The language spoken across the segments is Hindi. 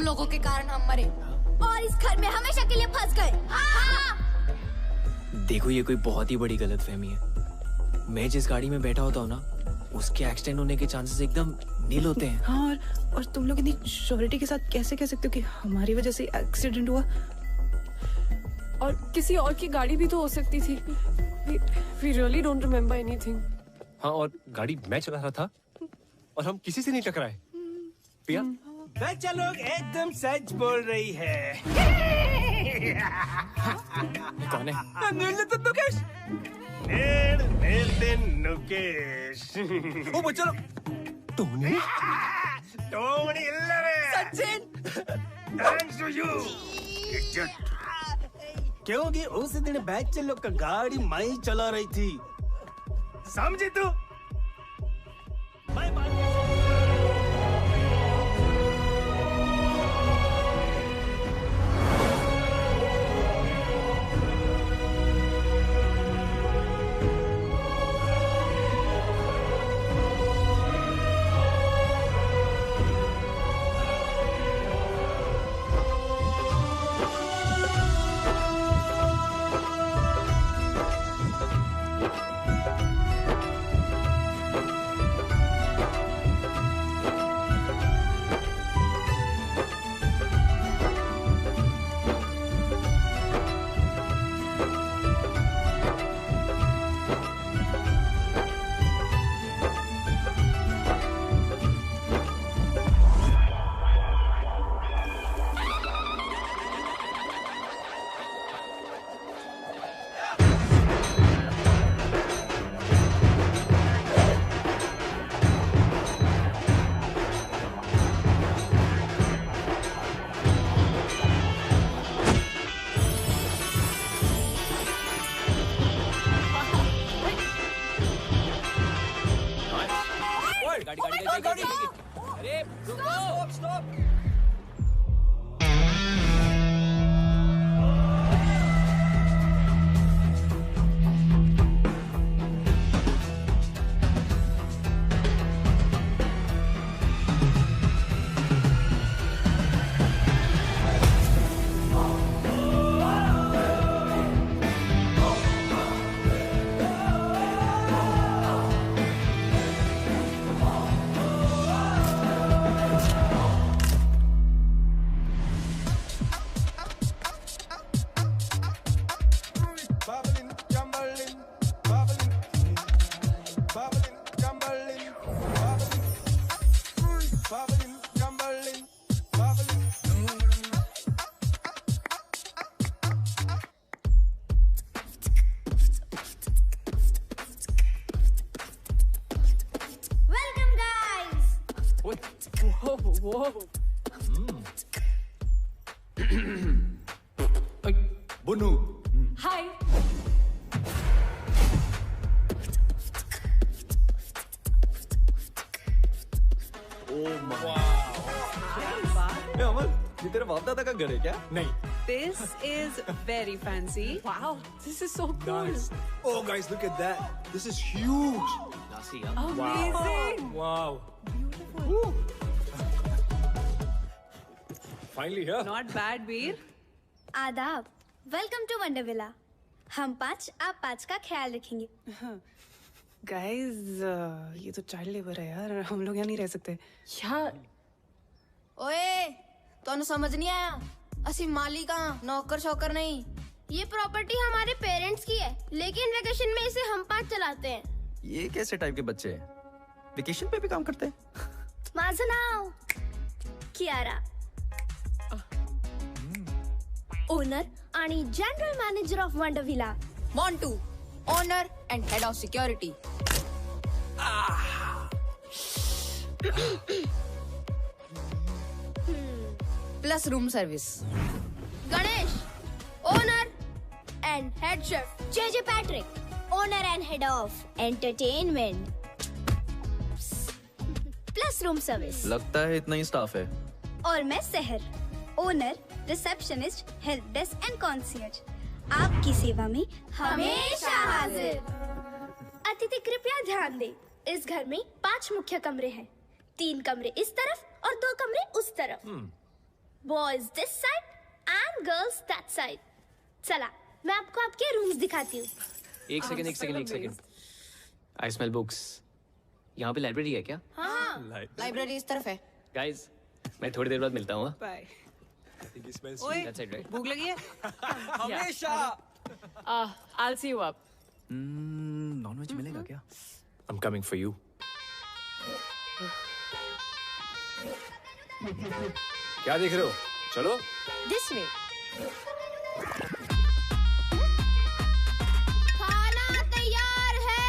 लोगों के कारण हम मरे और इस घर में हमेशा के लिए फंस गए। देखो ये कोई बहुत ही बड़ी गलतफहमी है। मैं जिस गाड़ी में बैठा होता हूँ ना, उसके एक्सीडेंट होने के चांसेस एकदम नील होते हैं। हाँ, और तुम लोग इतनी श्योरिटी के साथ कैसे कह सकते हो कि हमारी वजह से एक्सीडेंट हुआ? और किसी और की गाड़ी भी तो हो सकती थी। We really don't remember anything. हाँ, और गाड़ी मैं चला रहा था और हम किसी से नहीं टकराए। पिया? बच्चा लोग एकदम सच बोल रही है। कौन है? नुकेश। नुकेश। ओ बच्चा लोग। टोनी? टोनी इल्लरे। सचिन। Thanks to you. क्योंकि उस दिन बच्चे लोग का गाड़ी मैं ही चला रही थी, समझी तू? मैं बात गाड़ी। अरे रुको, स्टॉप। बुनू। हाय। अमन, ये तेरे बाप दादा का घर है क्या? नहीं। This is very fancy. Wow, this is so cool. Oh guys, look at that. This is huge. Nasi, Amazing. Wow. Beautiful. Finally here. Not bad, Veer. आदाब, वेलकम टू वंडरविला। हम 5 आप 5 का ख्याल रखेंगे। Guys, ये तो चाइल्ड लेबर है यार, हम लोग यहाँ नहीं रह सकते। यार, ओए, तोनु समझ नहीं आया? असि मालिक नौकर शौकर नहीं। ये प्रॉपर्टी हमारे पेरेंट्स की है, लेकिन वेकेशन में इसे हम 5 चलाते हैं। ये कैसे टाइप के बच्चे हैं? वेकेशन पे भी काम करते हैं? माझं नाव कियारा, ओनर आणि general manager of Wondervilla. Montu, owner and head of security. Plus room service. Ganesh, owner and head chef. JJ Patrick, owner and head of entertainment. Plus room service. लगता है इतना ही स्टाफ है। और मैं Sehar, owner, receptionist, help desk and concierge. आपकी सेवा में हमेशा हाजिर। अतिथि कृपया ध्यान दें, इस घर में 5 मुख्य कमरे हैं। 3 कमरे इस तरफ और 2 कमरे उस तरफ। Boys this side and girls that side. चला मैं आपको आपके रूम्स दिखाती हूँ। एक सेकंड। I smell books. यहाँ पे लाइब्रेरी है क्या? हाँ लाइब्रेरी इस तरफ है। गाइस मैं थोड़ी देर बाद मिलता हूँ। बाय। That's it, right? भूख लगी है? हमेशा। I'll see you up. Nonveg मिलेगा क्या? I'm coming for you. क्या देख रहे हो? चलो। This way. खाना तैयार है।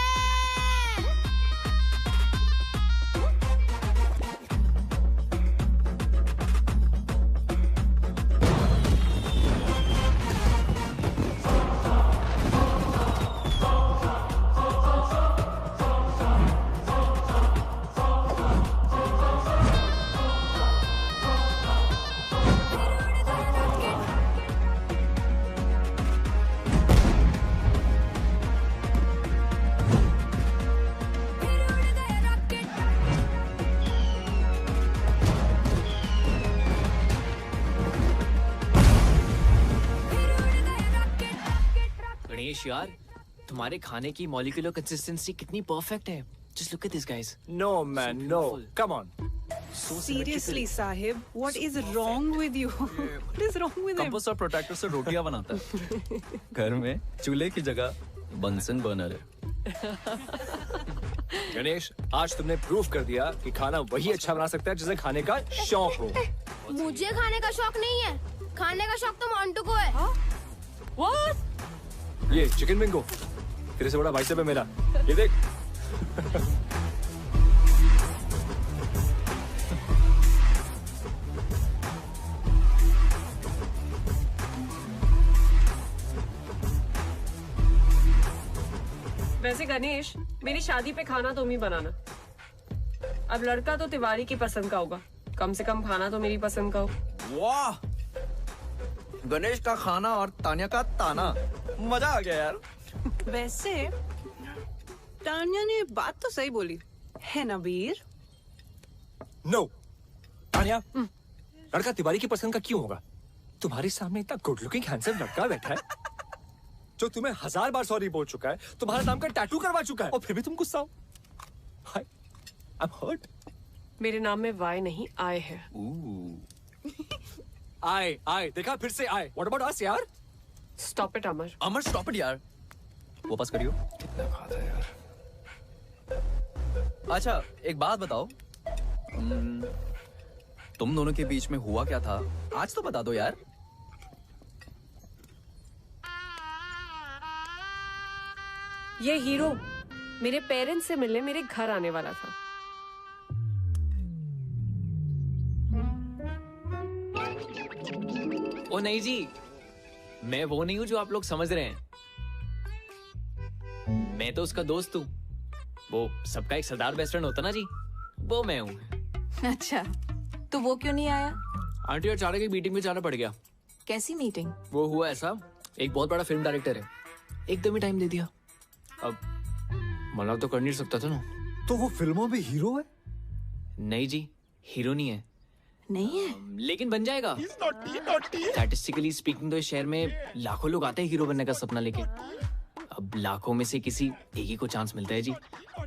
गणेश यार, तुम्हारे खाने की मॉलिक्यूलर कंसिस्टेंसी कितनी परफेक्ट है। Just look at this, guys. No man, no. Come on. Seriously, Sahib, what is wrong with you? What is wrong with him? Compost और प्रोटेक्टर से रोटियां बनाता है। घर में चूल्हे की जगह बंसन बर्नर है। गणेश, आज तुमने प्रूफ कर दिया कि खाना वही अच्छा बना सकता है जिसे खाने का शौक हो। मुझे खाने का शौक नहीं है, खाने का शौक तो मोंटू को है। What? ये चिकन बिंगो तेरे से बड़ा भाई साहब है मेरा। ये देख। वैसे गणेश, मेरी शादी पे खाना तुम ही बनाना। अब लड़का तो तिवारी की पसंद का होगा, कम से कम खाना तो मेरी पसंद का हो। वाह, गणेश का खाना और तान्या का ताना, मजा आ गया यार। वैसे तान्या ने बात तो सही बोली है ना वीर? नो, तान्या, लड़का तिवारी की पसंद का क्यों होगा? तुम्हारे सामने इतना गुड लुकिंग हैंडसम लड़का बैठा है जो तुम्हें 1000 बार सॉरी बोल चुका है, तुम्हारा नाम का टैटू करवा चुका है, और फिर भी तुम गुस्सा हो। I'm hurt. मेरे नाम में वाई नहीं आए है। आए, देखा फिर से आए। What about us यार? Stop it, Amar. Amar stop it यार, वापस करियो। कितना खाता है यार। अच्छा एक बात बताओ, तुम दोनों के बीच में हुआ क्या था आज तो बता दो यार। ये हीरो मेरे पेरेंट्स से मिलने मेरे घर आने वाला था। ओ नहीं जी, मैं वो नहीं हूँ जो आप लोग समझ रहे हैं। मैं तो उसका दोस्त हूँ। वो सबका एक सरदार बेस्ट फ्रेंड होता ना जी, वो मैं हूँ। अच्छा, तो वो क्यों नहीं आया? आंटी और चारा की मीटिंग में जाना पड़ गया। कैसी मीटिंग? वो हुआ ऐसा, एक बहुत बड़ा फिल्म डायरेक्टर है, एकदम ही टाइम दे दिया। अब मना तो कर नहीं सकता था ना। तो वो फिल्मों में हीरो है? नहीं जी, हीरो नहीं है। नहीं है? लेकिन बन जाएगा। स्टैटिस्टिकली स्पीकिंग तो इस शहर में लाखों लोग आते हैं हीरो बनने का सपना लेके। अब लाखों में से किसी एक ही को चांस मिलता है जी।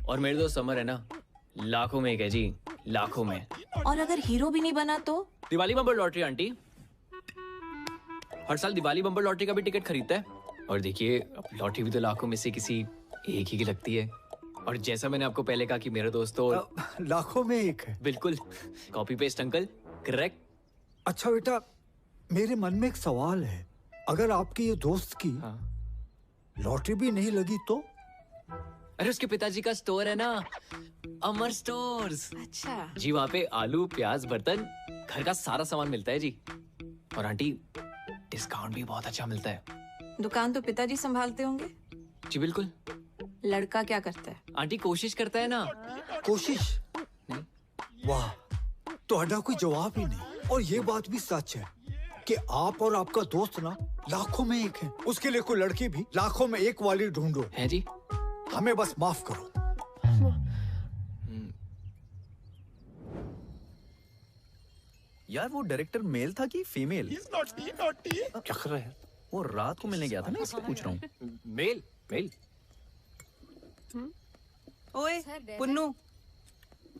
और मेरे दोस्त समर है ना, लाखों में एक है जी, लाखों में। और अगर हीरो भी नहीं बना तो? दिवाली बम्पर लॉटरी आंटी, हर साल दिवाली बम्पर लॉटरी का भी टिकट खरीदता है। और देखिए, अब लॉटरी भी तो लाखों में से किसी एक ही की लगती है। और जैसा मैंने आपको पहले कहा कि मेरे दोस्त तो लाखों में एक है। बिल्कुल, कॉपी पेस्ट अंकल, करेक्ट। अच्छा बेटा, मेरे मन में एक सवाल है, अगर आपके ये दोस्त की लॉटरी भी नहीं लगी तो? अरे उसके पिताजी का स्टोर है ना, अमर स्टोर्स। अच्छा जी, वहाँ पे आलू, प्याज, बर्तन, घर का सारा सामान मिलता है जी। और आंटी, डिस्काउंट भी बहुत अच्छा मिलता है। दुकान तो पिताजी संभालते होंगे? जी बिल्कुल। लड़का क्या करता है? आंटी कोशिश करता है ना। कोशिश? वाह, तो अड्डा कोई जवाब ही नहीं। और ये बात भी सच है कि आप और आपका दोस्त ना लाखों में एक है। उसके लिए कोई लड़की भी लाखों में एक वाली ढूंढो। है जी। हमें बस माफ करो। यार वो डायरेक्टर मेल था कि फीमेल? क्या कर रहा है? वो रात को मिलने गया था ना, इसलिए पूछ रहा हूँ। मेल मेल। ओए पुन्नू,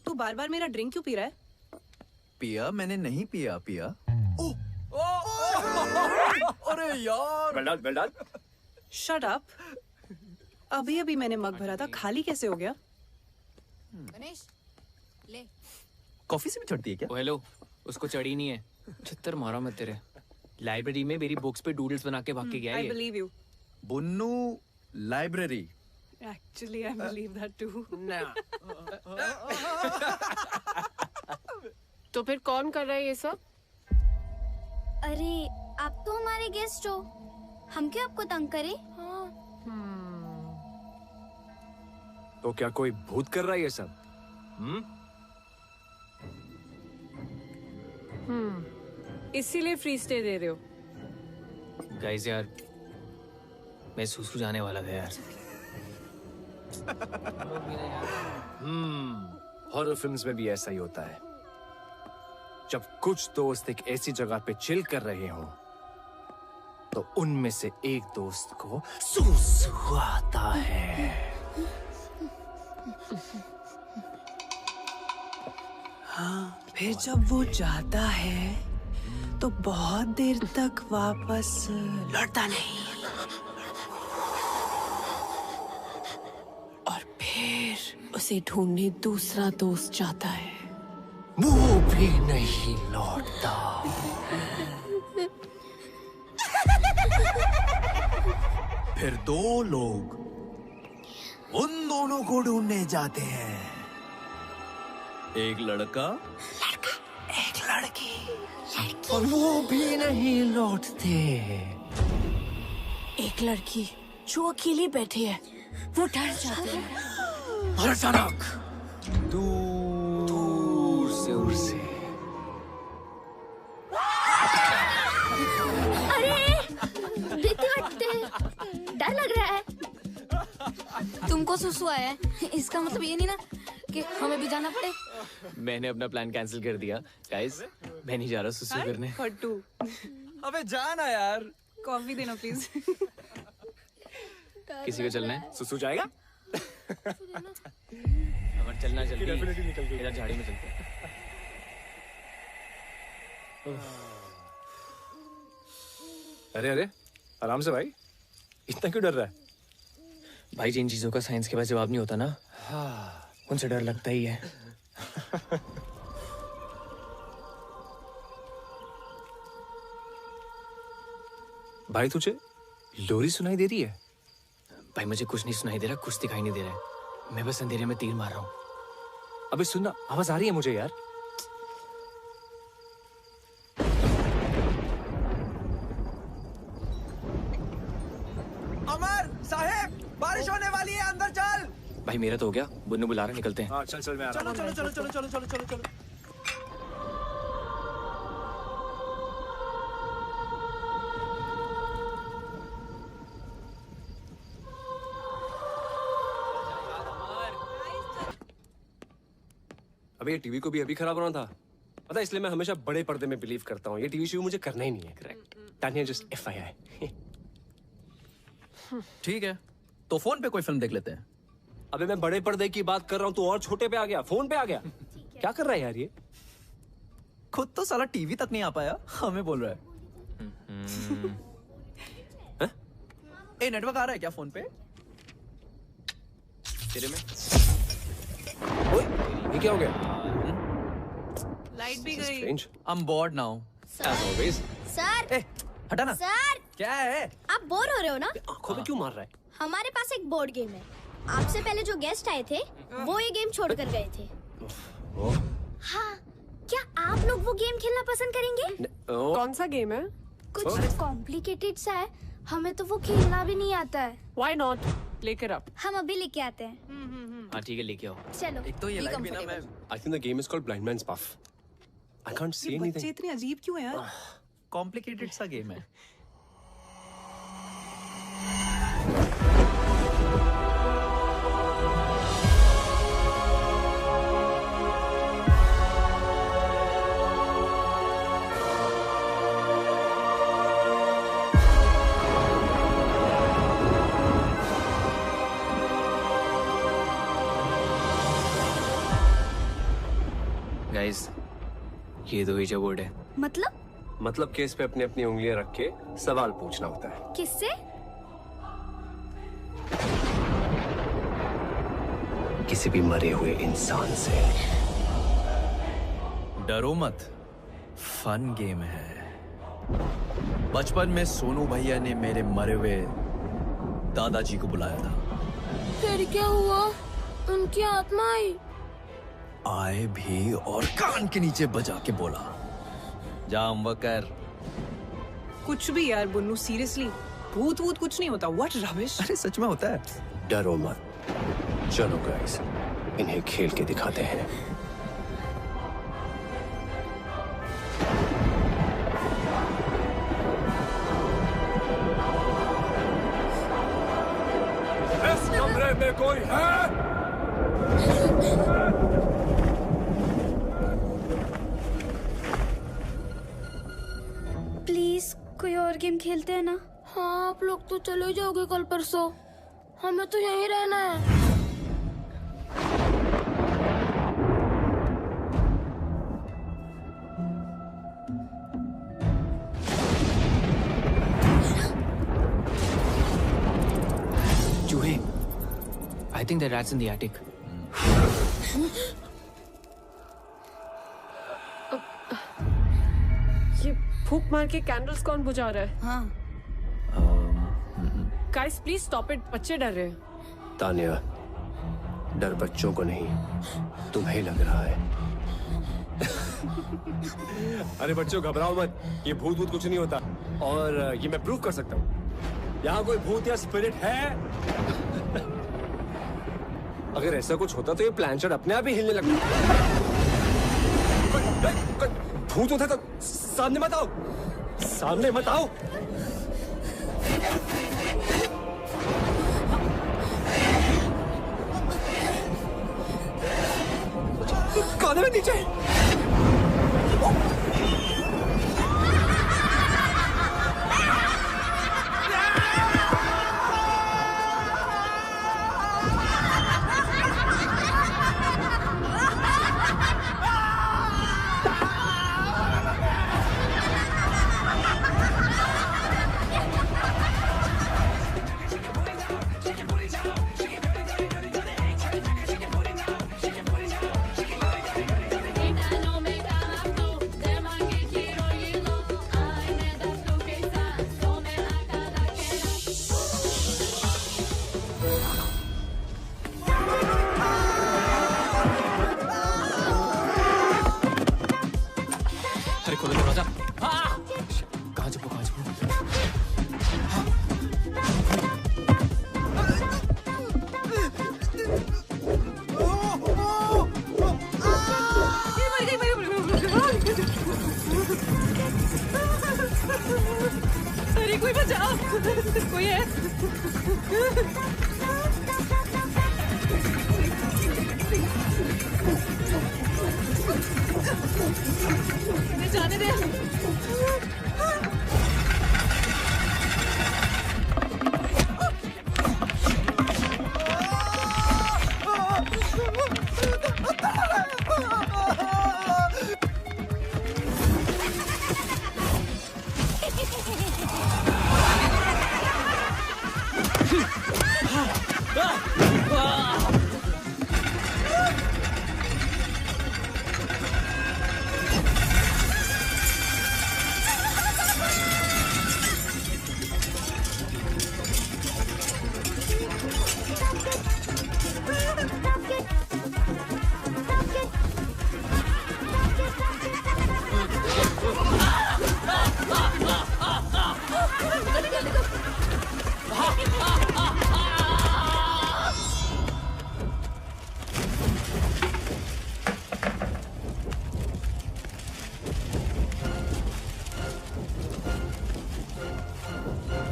तू बार बार मेरा ड्रिंक क्यों पी रहा है? पिया मैंने नहीं पिया। अरे यार। Well done. Shut up. अभी अभी मैंने मग भरा था, खाली कैसे हो गया? गणेश ले। कॉफी से भी चढ़ती है क्या? ओ हेलो, उसको चढ़ी नहीं है। छित्तर मारा मैं तेरे। लाइब्रेरी में मेरी बुक्स पे डूडल्स बना के भाग के गया आई ये। Believe you. Bunnu library. Actually I believe that too. तो फिर कौन कर रहा है ये सब? अरे आप तो हमारे गेस्ट हो, हम क्यों आपको तंग करें? तो क्या कोई भूत कर रहा है ये सब? इसीलिए फ्री स्टे दे रहे हो? गाइस यार, मैं सुसु जाने वाला था यार। हॉरर फिल्म्स में भी ऐसा ही होता है। जब कुछ दोस्त एक ऐसी जगह पे चिल कर रहे हो तो उनमें से एक दोस्त को सुसु आता है। हाँ, फिर जब वो जाता है तो बहुत देर तक वापस लौटता नहीं, और फिर उसे ढूंढने दूसरा दोस्त जाता है। वो भी नहीं लौटता। फिर दो लोग उन दोनों को ढूंढने जाते हैं। एक लड़का एक लड़की, और वो भी नहीं लौटते। एक लड़की जो अकेली बैठी है, वो डर जाती है। और अचानक दूर से भीती लगती है, डर लग रहा है। तुमको सुसु आया है, इसका मतलब ये नहीं ना कि हमें भी जाना पड़े। मैंने अपना प्लान कैंसिल कर दिया गाइस, मैं नहीं जा रहा सुसु करने। फट्टू, अबे जाना यार। कॉफी देना प्लीज। किसी को चलना है? सुसु जाएगा? अगर चलना जल्दी, इधर झाड़ी में चलते हैं। अरे आराम से भाई, इतना क्यों डर रहा है? भाई जिन चीजों का साइंस के पास जवाब नहीं होता ना, उनसे डर लगता ही है। भाई तुझे लोरी सुनाई दे रही है? भाई मुझे कुछ नहीं सुनाई दे रहा, कुछ दिखाई नहीं दे रहा है। मैं बस अंधेरे में तीर मार रहा हूँ। अबे सुनना, आवाज आ रही है मुझे यार। अमर साहेब, बारिश होने वाली है, अंदर चल। भाई मेरा तो हो गया, बुन्नू बुला रहा, निकलते हैं। हाँ चल मैं आ रहा हूँ। चलो। अबे ये टीवी को भी अभी खराब होना था, पता है, इसलिए मैं हमेशा बड़े पर्दे में बिलीव करता हूँ। ये टीवी शो मुझे करना ही नहीं है। Correct, Tania just FYI। ठीक है, तो फोन पे कोई फिल्म देख लेते हैं। अबे मैं बड़े पर्दे की बात कर रहा हूँ, तू और छोटे पे आ गया, फोन पे आ गया। क्या कर रहा है यार ये? खुद तो साला टीवी तक नहीं आ पाया, हमें बोल रहा है। ए नेटवर्क आ रहा है क्या फोन पे? तेरे में ओए, ये क्या हो गया? लाइट भी गई। Strange. I am bored now. As always. Sir, ए हटा ना। सर, क्या है? आप बोर हो रहे हो ना? आंखों में क्यों मार रहा है? हमारे पास एक बोर्ड गेम है। आपसे पहले जो गेस्ट आए थे, वो ये गेम छोड़कर गए थे। हाँ, क्या आप लोग वो गेम खेलना पसंद करेंगे? कौन सा गेम है? कुछ कॉम्प्लिकेटेड सा है, हमें तो वो खेलना भी नहीं आता है। Why not? लेकर आप। हम अभी लेके आते हैं। हाँ ठीक है, लेके आओ। चलो। एक तो ये लाइट भी ना, मैं I think the game is called Blind Man's Buff. I can't see ये anything. बच्चे इतने अजीब क्यों हैं यार? कॉम्प्लिकेटेड सा गेम है। ये दो ईजा बोर्ड है। मतलब केस पे अपनी अपनी उंगलियां रख के सवाल पूछना होता है। किससे? किसी भी मरे हुए इंसान से। डरो मत, फन गेम है। बचपन में सोनू भैया ने मेरे मरे हुए दादाजी को बुलाया था। फिर क्या हुआ? उनकी आत्मा आई? आए भी और कान के नीचे बजा के बोला, जाम वकर। कुछ भी यार बुन्नू, सीरियसली भूत वूत कुछ नहीं होता। What rubbish. अरे सच में होता है। डरो मत, चलो गाइस, इन्हें खेल के दिखाते हैं। इस कमरे में कोई है? प्लीज कोई और गेम खेलते हैं ना? हाँ, आप लोग तो चले जाओगे कल परसों, हमें तो यहीं रहना है। चूहे, I think the rat's in the attic. ये फूंक मार के कैंडल्स कौन बुझा रहा है? हाँ। गाइस प्लीज स्टॉप इट, बच्चे डर रहे हैं। तानिया, डर बच्चों को नहीं, तुम्हें लग रहा है। अरे बच्चों घबराओ मत, ये भूत भूत कुछ नहीं होता, और ये मैं प्रूव कर सकता हूँ। यहाँ कोई भूत या स्पिरिट है? अगर ऐसा कुछ होता तो ये प्लैनचेट अपने आप ही हिलने लगता। भूत होता तो सामने मत आओ, सामने मत आओ। कान में नीचे। अरे कोई बचाओ, कोई है? जाने दे।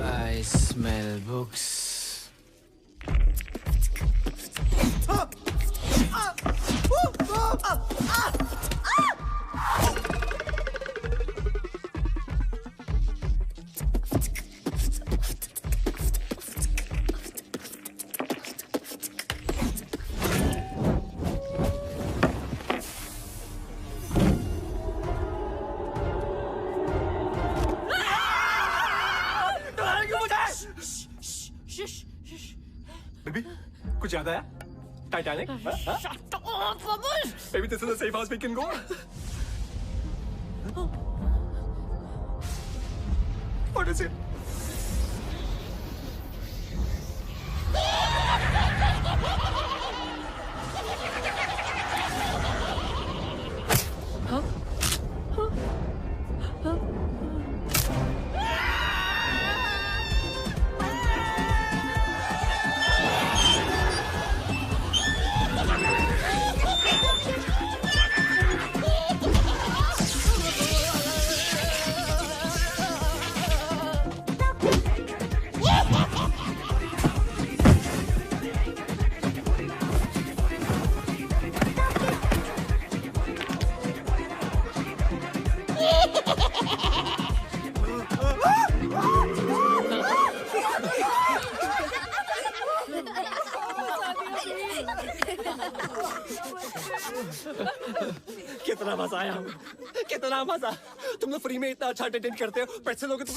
I smell books. कुछ याद आया? Titanic? Maybe this is the safe house we can go. What is it? कितना मजा आया, कितना मजा। तुम लोग फ्री में इतना अच्छा एंटरटेन करते हो, पैसे लोगे तो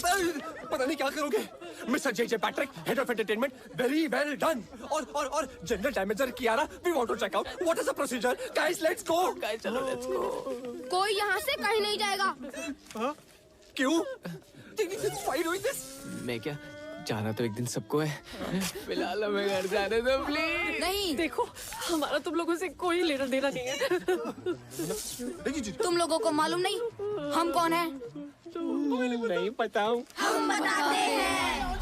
पता नहीं क्या करोगे। Mister J Patrick, head of entertainment, very well done. और general damager Kiara, we want to check out what is the procedure. Guys let's go. Guys चलो लेट्स गो। कोई यहाँ से कहीं नहीं जाएगा। क्यों? मैं क्या जाना तो एक दिन सबको है, फिलहाल हमें घर जाने दो प्लीज। नहीं देखो, हमारा तुम लोगों से कोई लेना देना नहीं है। तुम लोगों को मालूम नहीं हम कौन हैं? नहीं पता हूँ। हम बताते हैं।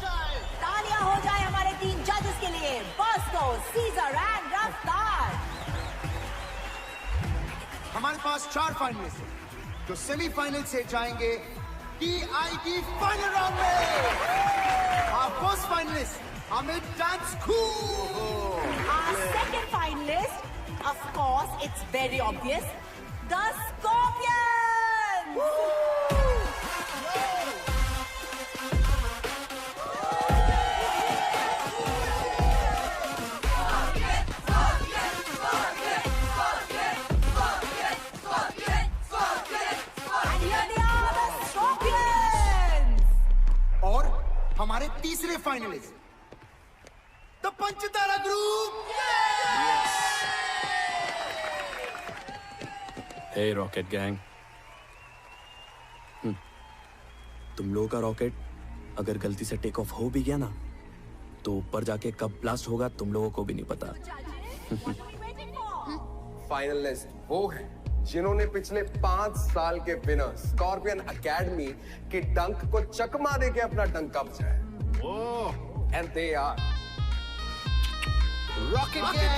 तालियां हो जाए हमारे 3 जजेस के लिए, बॉस्को, सीजर एंड रफ्तार। हमारे पास 4 फाइनलिस्ट हैं जो सेमीफाइनल से जाएंगे TID फाइनल राउंड में। Our first finalist, Amit Dance Cool. Our second finalist, of course, it's very obvious, the Scorpions. And here they are, the Scorpions. और हमारे तीसरे finalist, the Panchtara group. Hey rocket gang, तुम लोगों का रॉकेट अगर गलती से टेक ऑफ हो भी गया ना, तो ऊपर जाके कब ब्लास्ट होगा तुम लोगों को भी नहीं पता। फाइनलिस्ट वो है जिन्होंने पिछले 5 साल के विनर स्कॉर्पियन एकेडमी के डंक को चकमा देके अपना डंका बचाया। And they are rocket gang.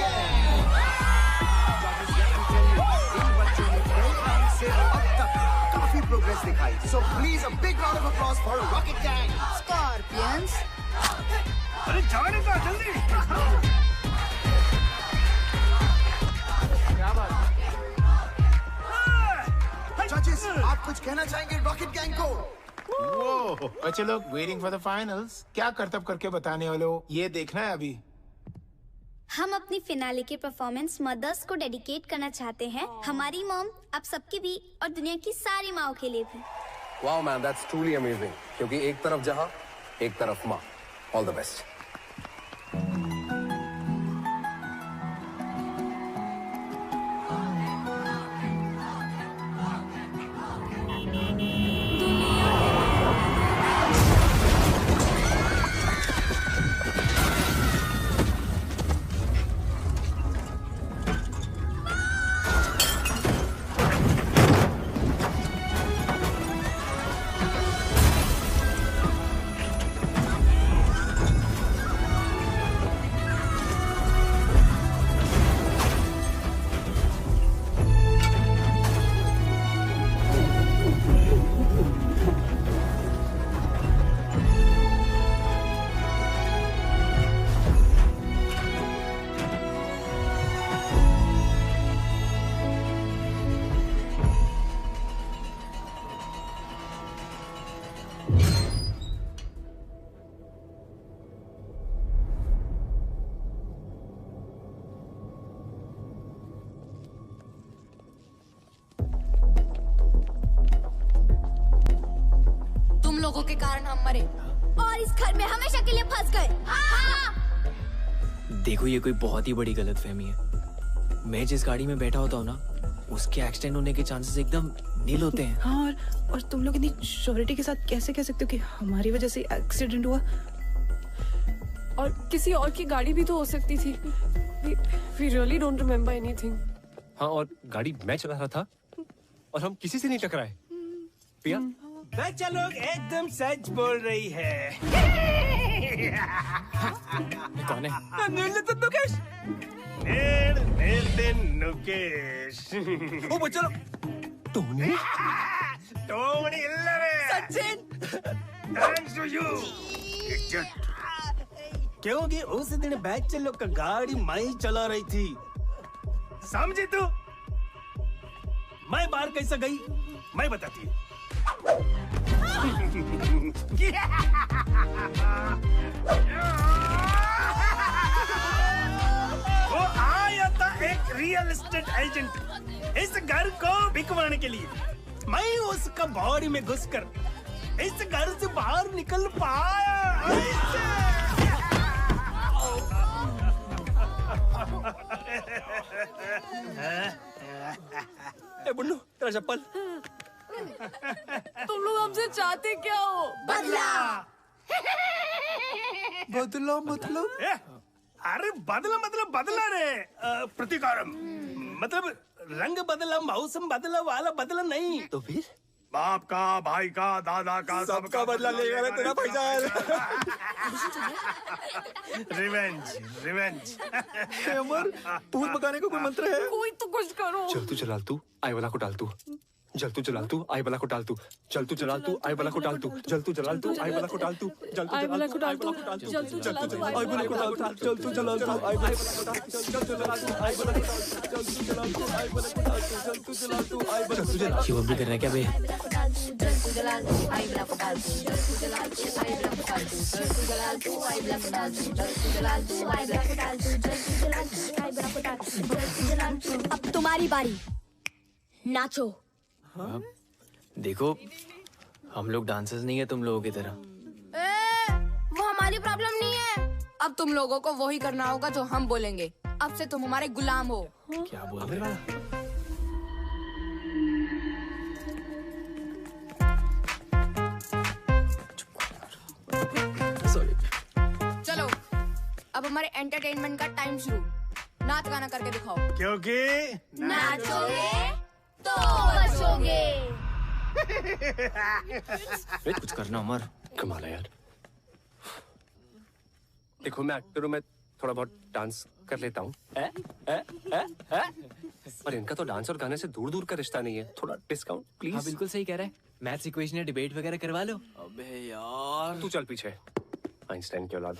इन बच्चों ने पहले राउंड से अब तक काफी प्रोग्रेस दिखाई। So please a big round of applause for rocket gang. Scorpions. अरे जाने दो जल्दी। क्या बात है? जजेस, आप कुछ कहना चाहेंगे रॉकेट गैंग को? वो बच्चे लोग वेटिंग फॉर द फाइनल्स। क्या करतब करके बताने वाले हो, ये देखना है अभी। हम अपनी फिनाले के परफॉर्मेंस मदर्स को डेडिकेट करना चाहते हैं। हमारी मॉम, आप सबकी भी और दुनिया की सारी माओ के लिए भी। Wow man, that's truly amazing. क्योंकि एक तरफ जहां, एक तरफ माँ। All the best. लोगों के कारण हम मरे और इस घर में हमेशा के लिए फंस गए। देखो ये कोई बहुत ही बड़ी गलतफहमी है। मैं जिस गाड़ी में बैठा होता हूँ ना, उसके एक्सीडेंट होने के चांसेस एकदम नील होते हैं। हाँ, और तुम लोग इतनी श्योरिटी के साथ कैसे कह सकते हो कि हमारी वजह से एक्सीडेंट हुआ? और किसी और की गाड़ी भी तो हो सकती थी। We really don't remember anything. हाँ, और गाड़ी मैं चला रहा था और हम किसी से नहीं टकराए। पिया? बच्चा लोग एकदम सच बोल रही है। कौन है? नुकेश। नुकेश। ओ बच्चा लोग। टोनी? टोनी इल्लरे। सचिन। Thanks to you. क्योंकि उस दिन बच्चे लोग का गाड़ी मैं चला रही थी, समझी तू? मैं बाहर कैसे गई मैं बताती हूँ। वो आया था एक रियल एस्टेट एजेंट इस घर को बिकवाने के लिए। मैं उसका बॉडी में घुसकर इस घर से बाहर निकल पाया। ए बुन्नू, तेरा चप्पल। तुम लोग हमसे चाहते क्या हो? बदला। बदला मतलब? अरे बदला मतलब बदला रे, प्रतिकारम मतलब रंग बदला, मौसम बदला वाला बदला नहीं। तो फिर? बाप का, भाई का, दादा का, सबका बदला लेगा रे तेरा भाईजान। Revenge, revenge. अमर, भूत भगाने का कोई मंत्र है? कोई तो कुछ करो। चल तू जलाल तू, आई वाला को डाल तू। जल तू जलाल तू, आई वाला को डाल तू। चल तू जलाल तू, आई वाला को डाल तू। जल तू जलाल तू, आई वाला को डाल तू। जल तू जलाल तू, आई वाला को डाल तू। जल तू जलाल तू, आई वाला को डाल तू। जल तू जलाल तू, आई वाला को डाल तू। जल तू जलाल तू, आई वाला को डाल तू। जल तू जलाल तू, आई वाला को डाल तू। जल तू जलाल तू, आई वाला को डाल तू। शिवम भी कर रहा है क्या बे? अब तुम्हारी बारी, नाचो। देखो हम लोग डांसर्स नहीं है तुम लोगों की तरह। वो हमारी प्रॉब्लम नहीं है। अब तुम लोगों को वही करना होगा जो हम बोलेंगे। अब से तुम हमारे गुलाम हो। क्या बोल रहे हो? चलो अब हमारे एंटरटेनमेंट का टाइम शुरू। नाच गाना करके दिखाओ। क्योंकि नाचोगे तो बचोगे। कुछ करना अमर। कमाल है यार। देखो मैं एक्टर हूँ, मैं थोड़ा बहुत डांस कर लेता हूँ। और इनका तो डांस और गाने से दूर दूर का रिश्ता नहीं है। थोड़ा डिस्काउंट प्लीज। हाँ बिल्कुल सही कह रहा है। मैथ्स इक्वेशन या डिबेट वगैरह करवा लो। अबे यार, तू चल पीछे, आइंस्टाइन की औलाद।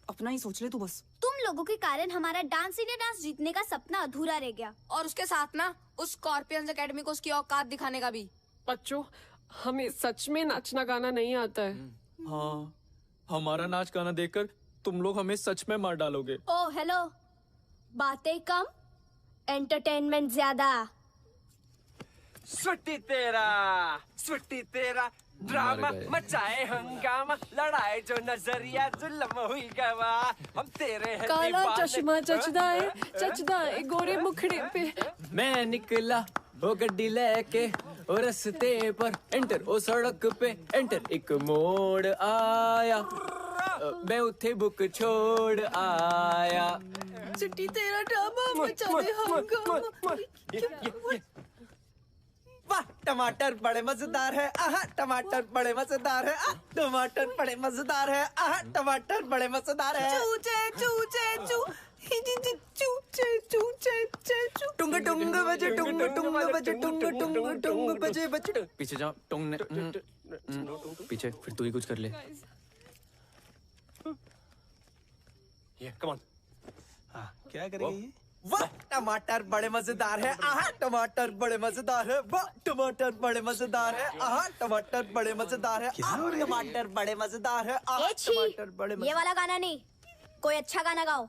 अपना ही सोच ले तू बस। तुम लोगों के कारण हमारा डांस इंडिया डांस जीतने का सपना अधूरा रह गया। और उसके साथ ना उस स्कॉर्पियंस एकेडमी को उसकी औकात दिखाने का भी। बच्चों, हमें सच में नाचना गाना नहीं आता है। हाँ, हमारा नाच गाना देखकर तुम लोग हमें सच में मार डालोगे। ओ हेलो, बातें कम, एंटरटेनमेंट ज्यादा। स्वीटी तेरा ड्रामा मचाए हंगामा, लड़ाई जो नजरिया जुल्म हुई गवा, हम तेरे हैं काला चश्मा चचदा है गोरे मुखड़े पे। मैं निकला वो गड्डी लेके और रस्ते पर एंटर, ओ सड़क पे एंटर, एक मोड़ आया, मैं उठे बुक छोड़ आया। चिट्टी तेरा ड्रामा मचाए हंगामा। वाह टमाटर बड़े मजेदार है, आहा टमाटर बड़े मजेदार है, टमाटर बड़े मजेदार है, आहा टमाटर बड़े मजेदार है। चूचे चूचे चू चूचे चूचे चू टुंग टुंग बजे टुंग टुंग बजे टुंग टुंग टुंग बजे बजे। पीछे जाओ, टोंग ने पीछे, फिर तू ही कुछ कर ले। ये कम ऑन। क्या करेंगे? वाह टमाटर बड़े मजेदार है, आहा टमाटर बड़े मजेदार है, वाह टमाटर बड़े मजेदार है, आहा टमाटर बड़े मजेदार है, आहा टमाटर बड़े मजेदार है, आहा टमाटर बड़े। ये वाला गाना नहीं, कोई अच्छा गाना गाओ।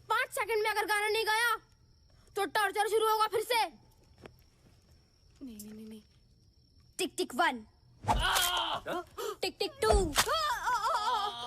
5 सेकंड में अगर गाना नहीं गाया तो टॉर्चर शुरू होगा फिर से। नहीं। टिक टिक 1, टिक टिक 2,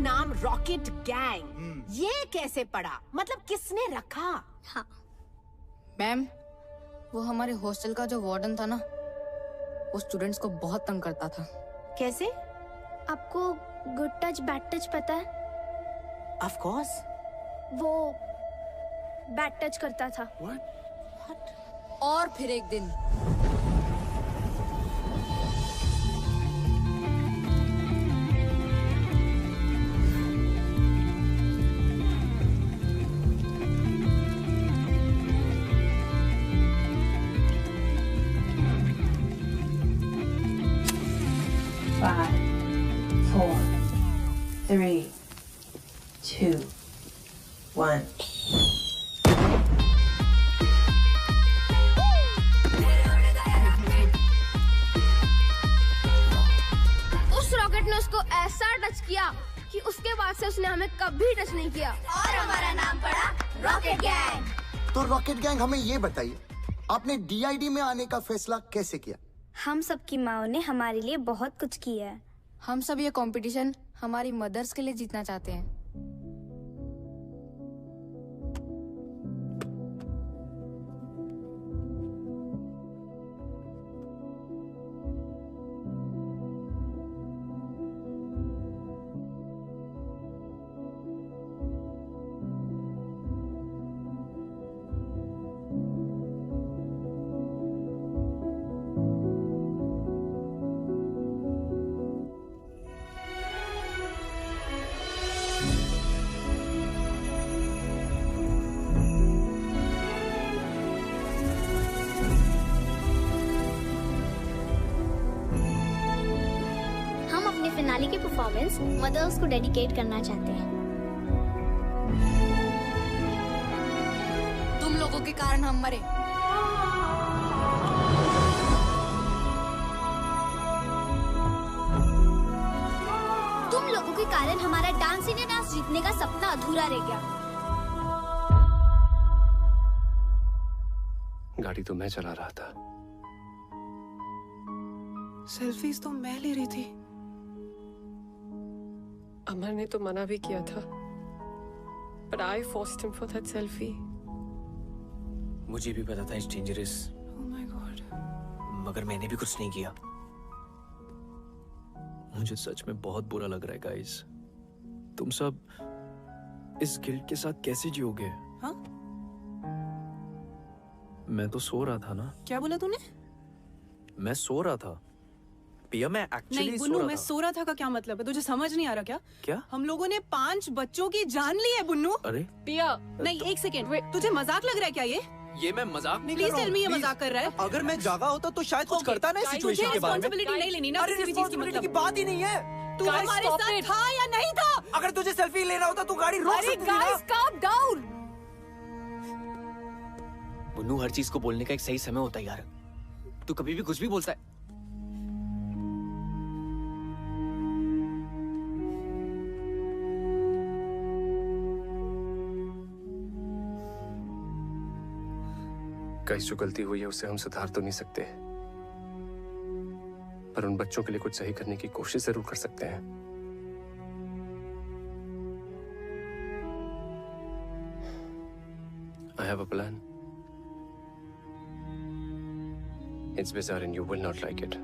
नाम रॉकेट गैंग ये कैसे पड़ा? मतलब किसने रखा? हाँ मैम, वो हमारे हॉस्टल का जो वार्डन था ना, वो स्टूडेंट्स को बहुत तंग करता था। कैसे? आपको गुड टच बैड टच पता है? Of course. वो बैड टच करता था। और फिर एक दिन Five, 4, 3, 2, 1. उस रॉकेट ने उसको ऐसा टच किया कि उसके बाद से उसने हमें कभी टच नहीं किया और हमारा नाम पड़ा रॉकेट गैंग। तो रॉकेट गैंग, हमें ये बताइए, आपने डीआईडी में आने का फैसला कैसे किया? हम सबकी माओ ने हमारे लिए बहुत कुछ किया है। हम सब ये कंपटीशन हमारी मदर्स के लिए जीतना चाहते हैं। फिनाले की परफॉर्मेंस मदर्स को डेडिकेट करना चाहते हैं। तुम लोगों के कारण हम मरे। तुम लोगों के कारण हमारा डांस इंडिया डांस जीतने का सपना अधूरा रह गया। गाड़ी तो मैं चला रहा था। सेल्फीज तो मैं ले रही थी। अमर ने तो मना भी किया था, but I forced him for that selfie. मुझे भी पता था it's dangerous. Oh my God. मगर मैंने भी कुछ नहीं किया। मुझे सच में बहुत बुरा लग रहा है गाइस। तुम सब इस गिल्ट के साथ कैसे जियोगे? हाँ? मैं तो सो रहा था ना। क्या बोला तूने? मैं सो रहा था पिया, मैं एक्चुअली नहीं बुन्नू, मैं सो रहा था का क्या मतलब है? तुझे समझ नहीं आ रहा क्या? क्या? हम लोगों ने 5 बच्चों की जान ली है बुन्नू। अरे पिया, नहीं एक सेकेंड, तुझे मजाक लग रहा है क्या ये मैं मजाक नहीं कर प्लीज रहा हूँ। टेल मी, ये मजाक कर रहा है? अगर मैं जागा होता तो शायद कुछ करता ना इस सिचुएशन के बारे में। रिस्पांसिबिलिटी नहीं लेनी ना अरे किसी भी चीज की, रिस्पांसिबिलिटी की मतलब बात ही नहीं है। तू हमारे साथ था या नहीं था? अगर तुझे सेल्फी लेना होता तो गाड़ी रोक सकती थी ना। Guys calm down. बुन्नू, हर चीज को बोलने का एक सही समय होता है यार। तू कभी भी कुछ भी बोलता है। गाइस, जो गलती हुई है उसे हम सुधार तो नहीं सकते, पर उन बच्चों के लिए कुछ सही करने की कोशिश जरूर कर सकते हैं। I have a plan. It's bizarre and you will not like it.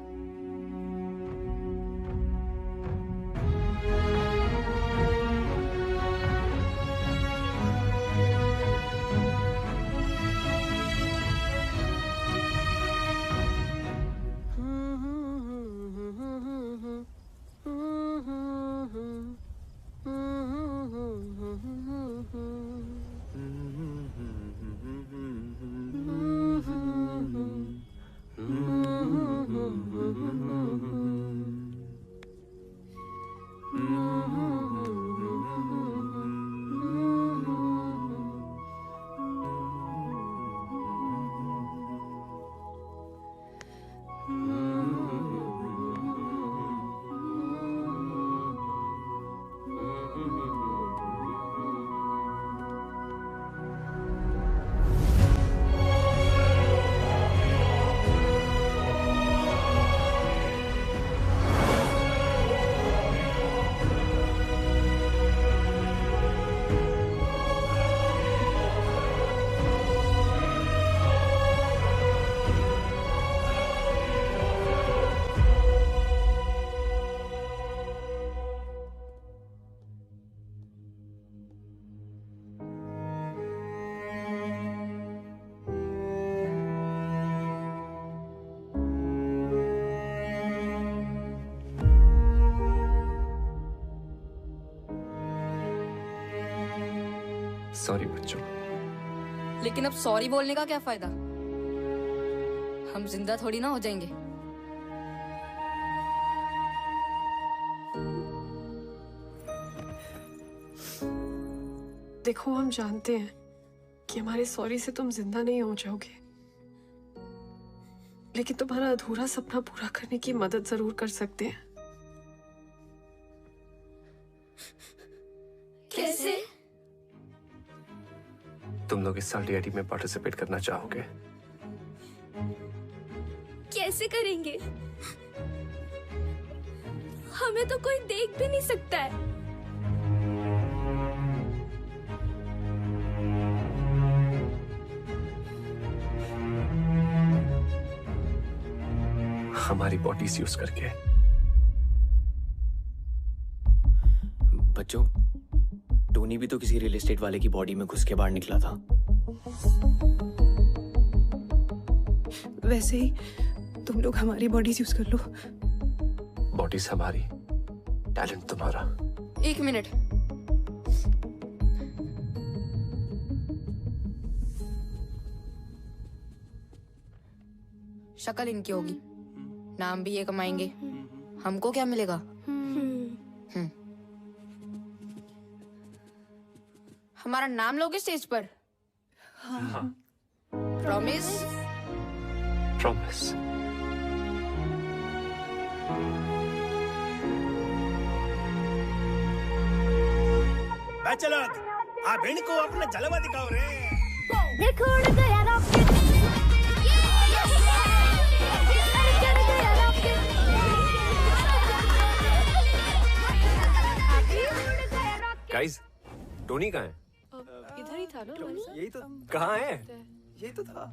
Sorry बच्चों। लेकिन अब सॉरी बोलने का क्या फायदा? हम जिंदा थोड़ी ना हो जाएंगे। देखो, हम जानते हैं कि हमारे सॉरी से तुम जिंदा नहीं हो जाओगे, लेकिन तुम्हारा अधूरा सपना पूरा करने की मदद जरूर कर सकते हैं। कैसे? तुम लोग इस साल DID में पार्टिसिपेट करना चाहोगे? कैसे करेंगे? हमें तो कोई देख भी नहीं सकता है। हमारी बॉडीज यूज करके। बच्चों, टोनी भी तो किसी रियल एस्टेट वाले की बॉडी में घुस के बाहर निकला था। वैसे ही तुम लोग हमारी बॉडीज यूज कर लो। बॉडीज हमारी, टैलेंट तुम्हारा। 1 मिनट। शक्ल इनकी होगी, नाम भी ये कमाएंगे, हमको क्या मिलेगा? हमारा नाम लोगे स्टेज पर? हाँ। प्रॉमिस? प्रॉमिस। चलो, आप इनको अपना जलवा दिखाओ रे। देखो उड़ गया रॉकेट। गाइस, टोनी कहाँ है? इधर ही था ना? यही तो। कहाँ है? यही तो था।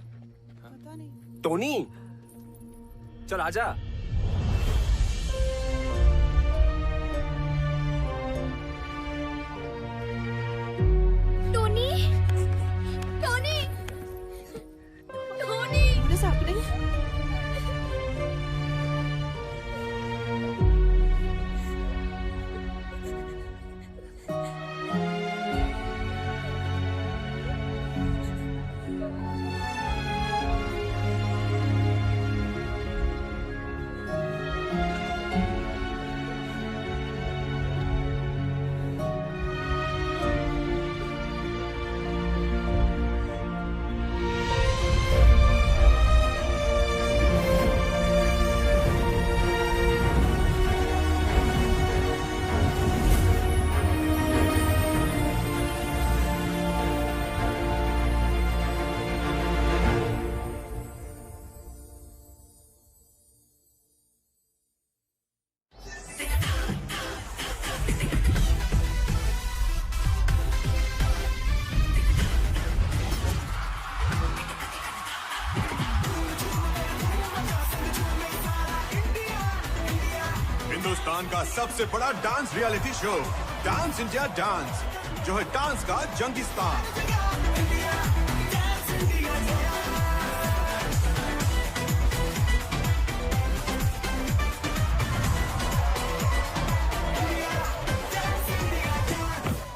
टोनी, चल आजा। Tony, Tony, Tony. What is happening? Hindustan का सबसे बड़ा dance reality show dance India dance, जो है डांस का जंगिस्तान।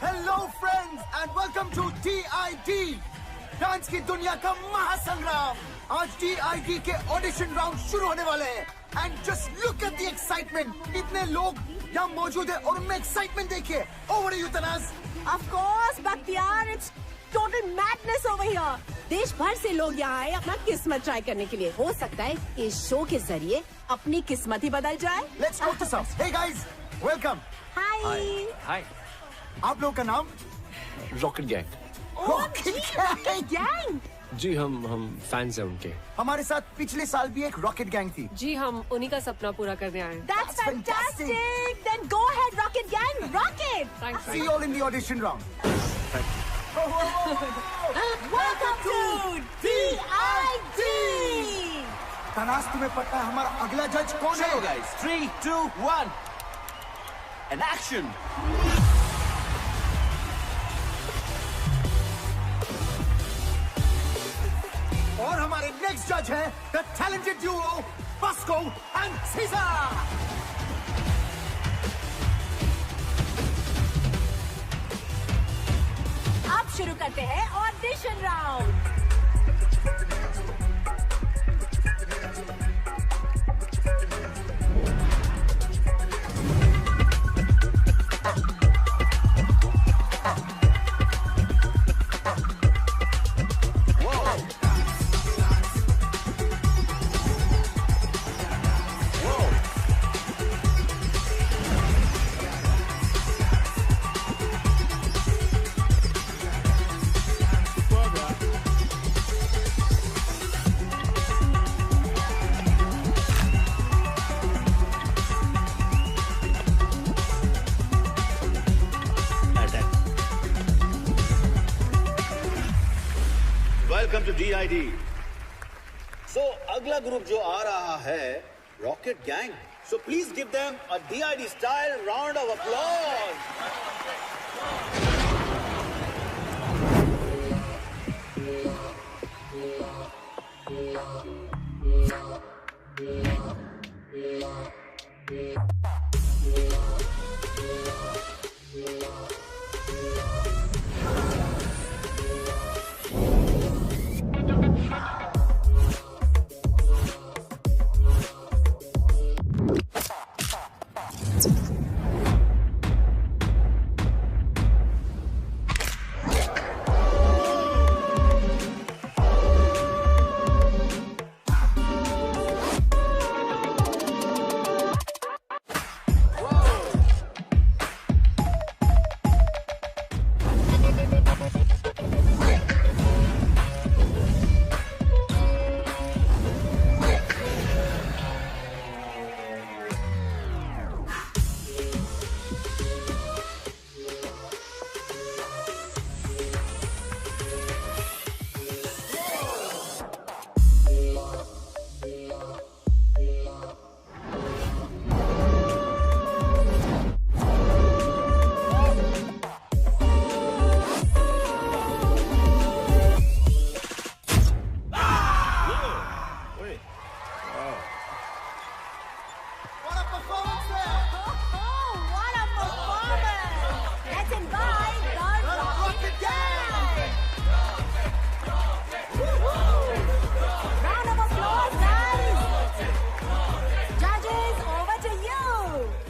Hello friends and welcome to DID, dance की दुनिया का महासंग्राम। आज DID के ऑडिशन राउंड शुरू होने वाले हैं and just look at the excitement. इतने लोग यहाँ मौजूद है और उनमें एक्साइटमेंट देखिए। Over to you Tanaz. Of course, Bakhtiyaar, it's total madness over here. देश भर से लोग यहाँ आए अपना किस्मत ट्राई करने के लिए। हो सकता है इस शो के जरिए अपनी किस्मत ही बदल जाए। Let's go to some. Hey guys, welcome. Hi. हाय। आप लोगों का नाम? Rocket gang. Rocket gang? जी, हम फैंस हैं उनके। हमारे साथ पिछले साल भी एक रॉकेट गैंग थी। जी, हम उन्हीं का सपना पूरा करने आए हैं। That's fantastic. Then go ahead, Rocket Gang. Rocket. Thanks. See you all in the audition round. Welcome to DID. तनाज़, तुम्हें पता है हमारा अगला जज कौन है? चलो guys, 3, 2, 1, and action. और हमारे नेक्स्ट जज है the talented duo Bosco and Caesar. अब शुरू करते हैं audition round. Welcome to DID। So अगला ग्रुप जो आ रहा है rocket gang. So please give them a DID style round of applause.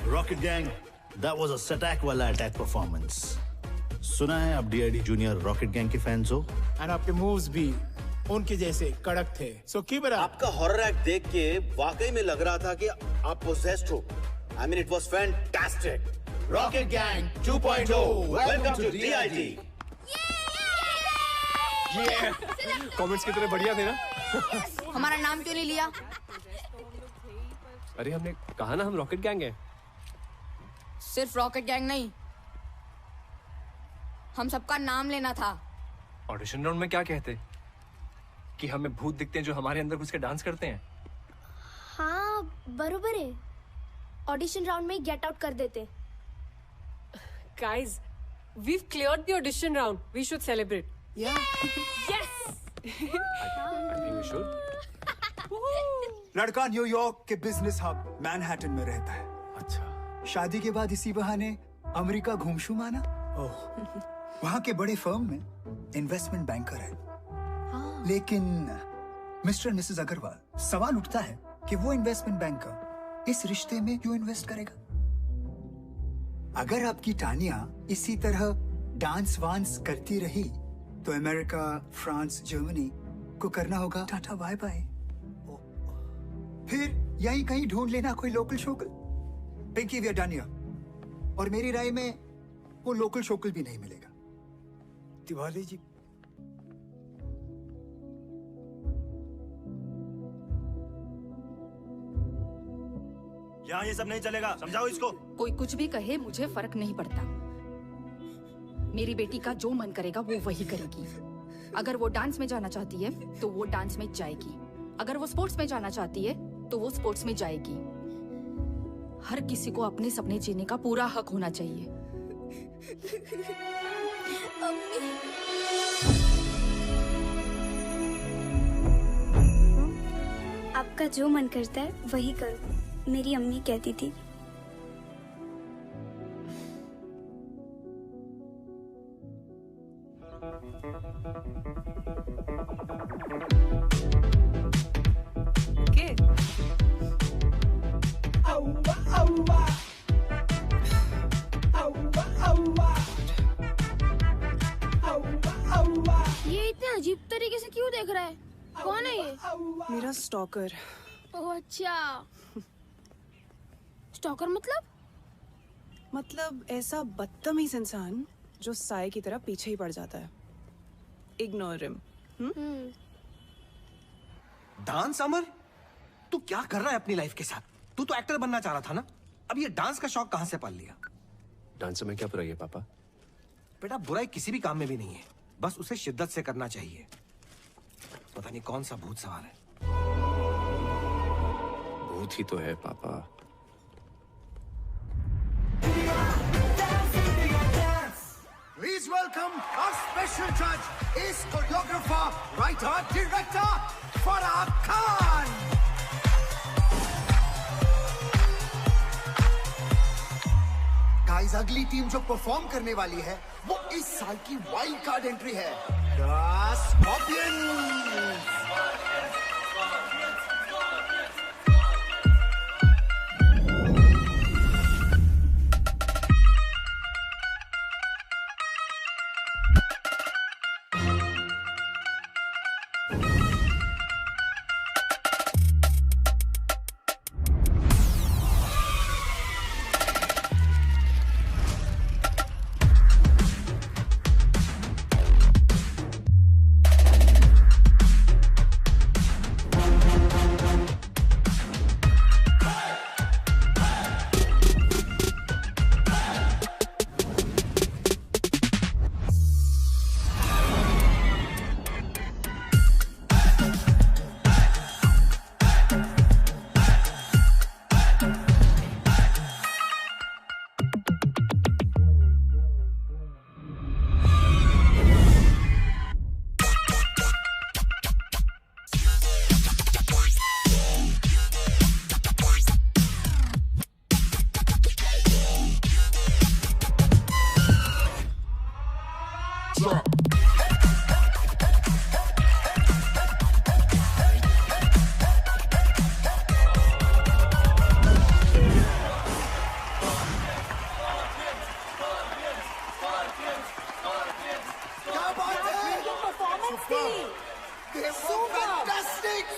Rocket gang, that was a सटैक वाला अटैक परफॉर्मेंस। सुना है आप DID जूनियर रॉकेट गैंग के फैंस हो। और आपके मूव्स भी उनके जैसे कड़क थे। So keep it up. आपका हॉरर एक्ट देख के वाकई में लग रहा था कि आप पोसेस्ड हो। I mean, it was fantastic. Rocket Gang 2.0. Welcome to DID. Comments कितने बढ़िया थे ना। हमारा नाम क्यों नहीं लिया? अरे हमने कहा ना हम रॉकेट गैंग है। सिर्फ रॉकेट गैंग नहीं, हम सबका नाम लेना था। ऑडिशन राउंड में क्या कहते कि हमें भूत दिखते हैं जो हमारे अंदर घुस के डांस करते हैं। हाँ बरोबर है, ऑडिशन राउंड में गेट आउट कर देते। Guys, we've cleared the audition round. We should celebrate. Yeah. Yes. I think we should. लड़का न्यूयॉर्क के बिजनेस हब मैनहट्टन में रहता है। अच्छा। शादी के बाद इसी बहाने अमेरिका घूमशू माना। वहाँ के बड़े फर्म में इन्वेस्टमेंट बैंकर है। लेकिन मिस्टर मिसेस अग्रवाल, सवाल उठता है कि वो इन्वेस्टमेंट बैंकर इस रिश्ते में क्यों इन्वेस्ट करेगा? अगर आपकी टानिया इसी तरह डांस वांस करती रही तो अमेरिका, फ्रांस, जर्मनी को करना होगा टाटा बाय बाय। फिर यहीं कहीं ढूंढ लेना कोई लोकल शोकल। Pinky we are done here. और मेरी राय में वो लोकल शोकल भी नहीं मिलेगा। तिवारी जी, यहाँ ये सब नहीं चलेगा, समझाओ इसको। कोई कुछ भी कहे मुझे फर्क नहीं पड़ता। मेरी बेटी का जो मन करेगा वो वही करेगी। अगर वो डांस में जाना चाहती है तो वो डांस में जाएगी, अगर वो स्पोर्ट्स में जाना चाहती है तो वो स्पोर्ट्स में जाएगी। हर किसी को अपने सपने जीने का पूरा हक होना चाहिए। आपका जो मन करता है वही करो, मेरी अम्मी कहती थी। कौन है ये? मेरा स्टॉकर। ओह अच्छा। स्टॉकर मतलब ऐसा बदतमीज इंसान जो साए की तरह पीछे ही पड़ जाता है। Ignore him. डांस अमर, तू क्या कर रहा है अपनी लाइफ के साथ? तू तो एक्टर बनना चाह रहा था ना, अब ये डांस का शौक कहां से पाल लिया? डांस में क्या बुराई है पापा? बेटा बुराई किसी भी काम में भी नहीं है, बस उसे शिद्दत से करना चाहिए। पता नहीं कौन सा भूत सवार है। भूत ही तो है पापा। Please welcome our special judge, ace choreographer, writer, director, Farah Khan. Guys, अगली टीम जो परफॉर्म करने वाली है वो इस साल की वाइल्ड कार्ड एंट्री है, The Scorpions.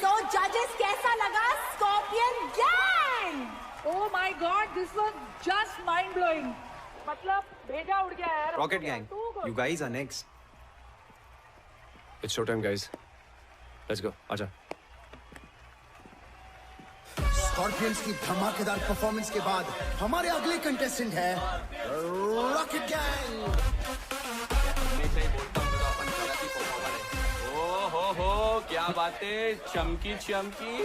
तो जजेस कैसा लगा scorpion gang? Oh my God, this was just mind blowing. मतलब भेजा उड़ गया यार। Rocket Gang, you guys are next. It's showtime, guys. Let's go. आजा। स्कॉर्पियंस की धमाकेदार परफॉर्मेंस के बाद हमारे अगले कंटेस्टेंट है रॉकेट गैंग। हो क्या बातें, चमकी चमकी।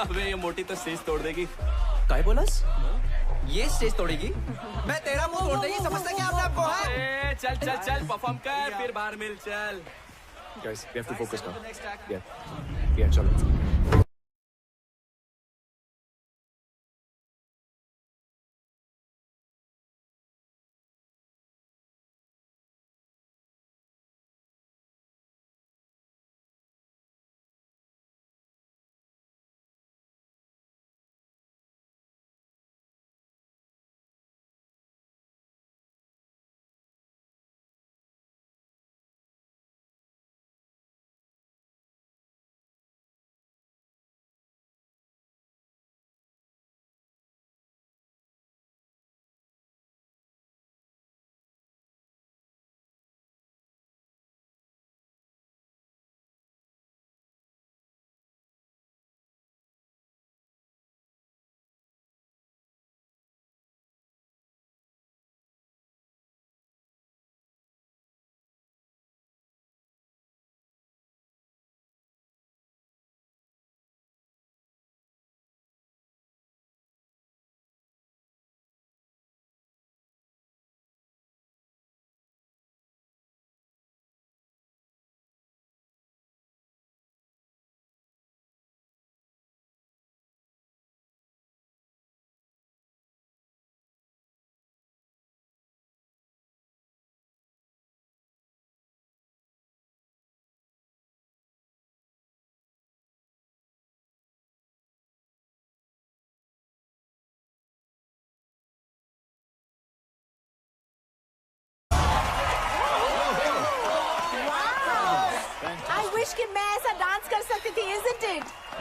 अबे ये मोटी तो स्टेज तोड़ देगी। काय बोलस? ये स्टेज तोड़ेगी? मैं तेरा मुंह तोड़ देगी, समझता क्या आपने आपको है? चल चल चल परफॉर्म कर, फिर बाहर मिल चल। Guys, we have to focus now. Yeah, चलो।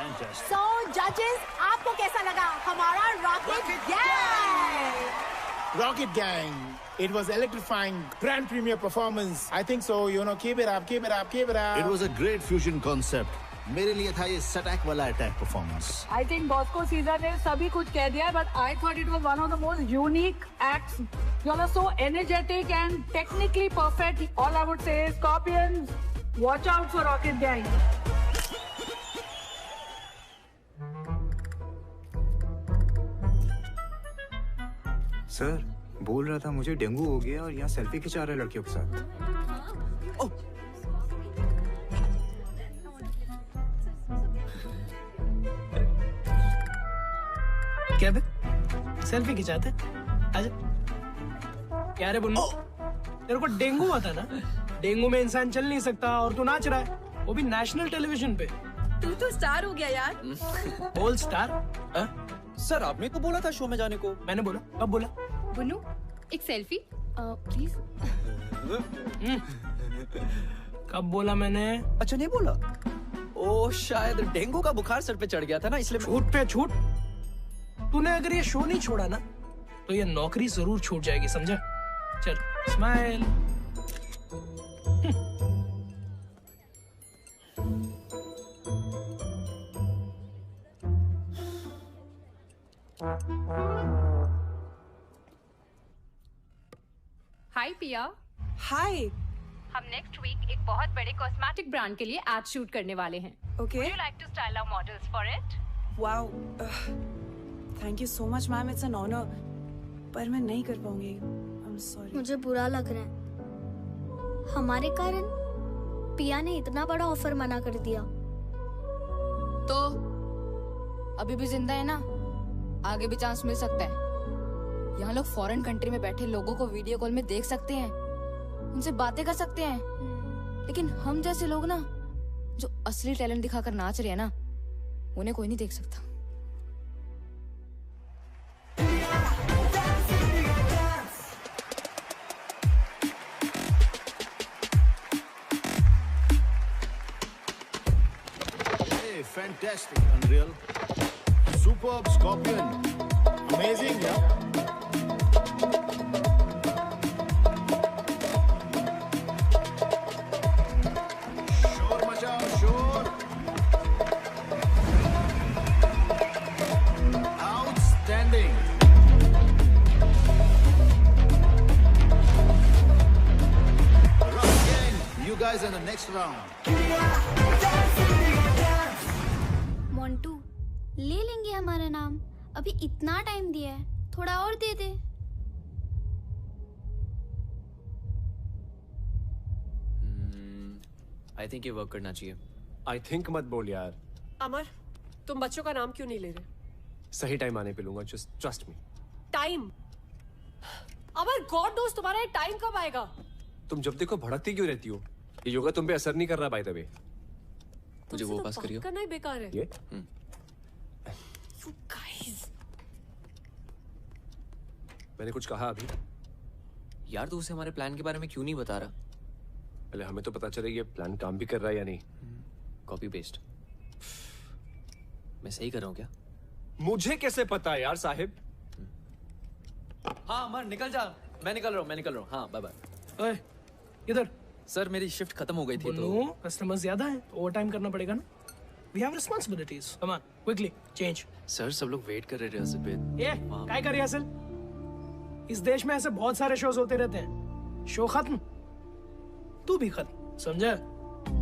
Fantastic. So judges, आपको कैसा लगा हमारा rocket gang? Rocket Gang. It was electrifying, grand premiere performance. I think so. You know, keep it up, keep it up, keep it up. It was a great fusion concept. मेरे लिए था ये सटैक वाला attack performance. I think Bosco Caesar ने सभी कुछ कह दिया, but I thought it was one of the most unique acts. You all are so energetic and technically perfect. All I would say is, Scorpions, watch out for Rocket Gang. Sir बोल रहा था मुझे डेंगू हो गया और यहाँ सेल्फी खिंचा रहे लड़कियों के साथ. क्या बे? सेल्फी खिंचाते? आजा. क्या रे बुन्नू? तेरे को डेंगू हुआ था ना? डेंगू में इंसान चल नहीं सकता और तू नाच रहा है, वो भी नेशनल टेलीविजन पे. तू तो स्टार हो गया यार. बोल स्टार? सर आपने तो बोला था शो में जाने को. मैंने बोला. कब बोला? बुन्नू एक सेल्फी प्लीज. कब बोला मैंने? अच्छा नहीं बोला. ओ शायद डेंगू का बुखार सर पे चढ़ गया था ना इसलिए. छूट पे छूट. तूने अगर ये शो नहीं छोड़ा ना तो ये नौकरी जरूर छूट जाएगी, समझा? चल स्माइल. हाय पिया. हाय. हम नेक्स्ट वीक एक बहुत बड़े कॉस्मेटिक ब्रांड के लिए एड शूट करने वाले हैं. Okay. Would you like to style our models for it? Wow. Thank you so much, ma'am. It's an honor. पर मैं नहीं कर पाऊंगी. I'm sorry. मुझे बुरा लग रहा है. हमारे कारण पिया ने इतना बड़ा ऑफर मना कर दिया. तो अभी भी जिंदा है ना, आगे भी चांस मिल सकता है. यहाँ लोग फॉरेन कंट्री में बैठे लोगों को वीडियो कॉल में देख सकते हैं, उनसे बातें कर सकते हैं, लेकिन हम जैसे लोग ना जो असली टैलेंट दिखाकर नाच रहे हैं ना, उन्हें कोई नहीं देख सकता. Hey, fantastic, Unreal. Superb, Scorpion. Amazing, yeah. शोर मचाओ, शोर. Outstanding. Rocket Gang, you guys in the next round. Montu, ले लेंगे हमारा नाम. अभी इतना टाइम दिया है, थोड़ा और दे दे. आई थिंक ये वर्क करना चाहिए. आई थिंक मत बोल यार. अमर, तुम बच्चों का नाम क्यों नहीं ले रहे? सही टाइम आने पे लूंगा. Just trust me. टाइम? अमर, गॉड नोस तुम्हारा टाइम कब आएगा? तुम जब देखो भड़कती क्यों रहती हो? ये योगा तुम पे असर नहीं कर रहा बाय द वे. मुझे वो पास करियो. करना ही बेकार है. ये? You guys. मैंने कुछ कहा अभी? यार तू उसे हमारे प्लान के बारे में क्यों नहीं बता रहा? पहले हमें तो पता चले ये प्लान काम भी कर रहा है या नहीं. Copy paste. मैं सही कर रहा हूँ क्या? मुझे कैसे पता है यार साहिब? हाँ अमर निकल जा. मैं निकल रहा हूँ. हाँ बाय बाय. इधर. सर मेरी शिफ्ट खत्म हो गई थी तो कस्टमर ज्यादा है, ओवर टाइम करना पड़ेगा ना. We have responsibilities. Come on, quickly change. Sir सब लोग वेट कर रहे रिहर्सल पे. ये काय कर रिहर्सल? इस देश में ऐसे बहुत सारे शोज होते रहते हैं. शो खत्म, तू भी खत्म, समझा?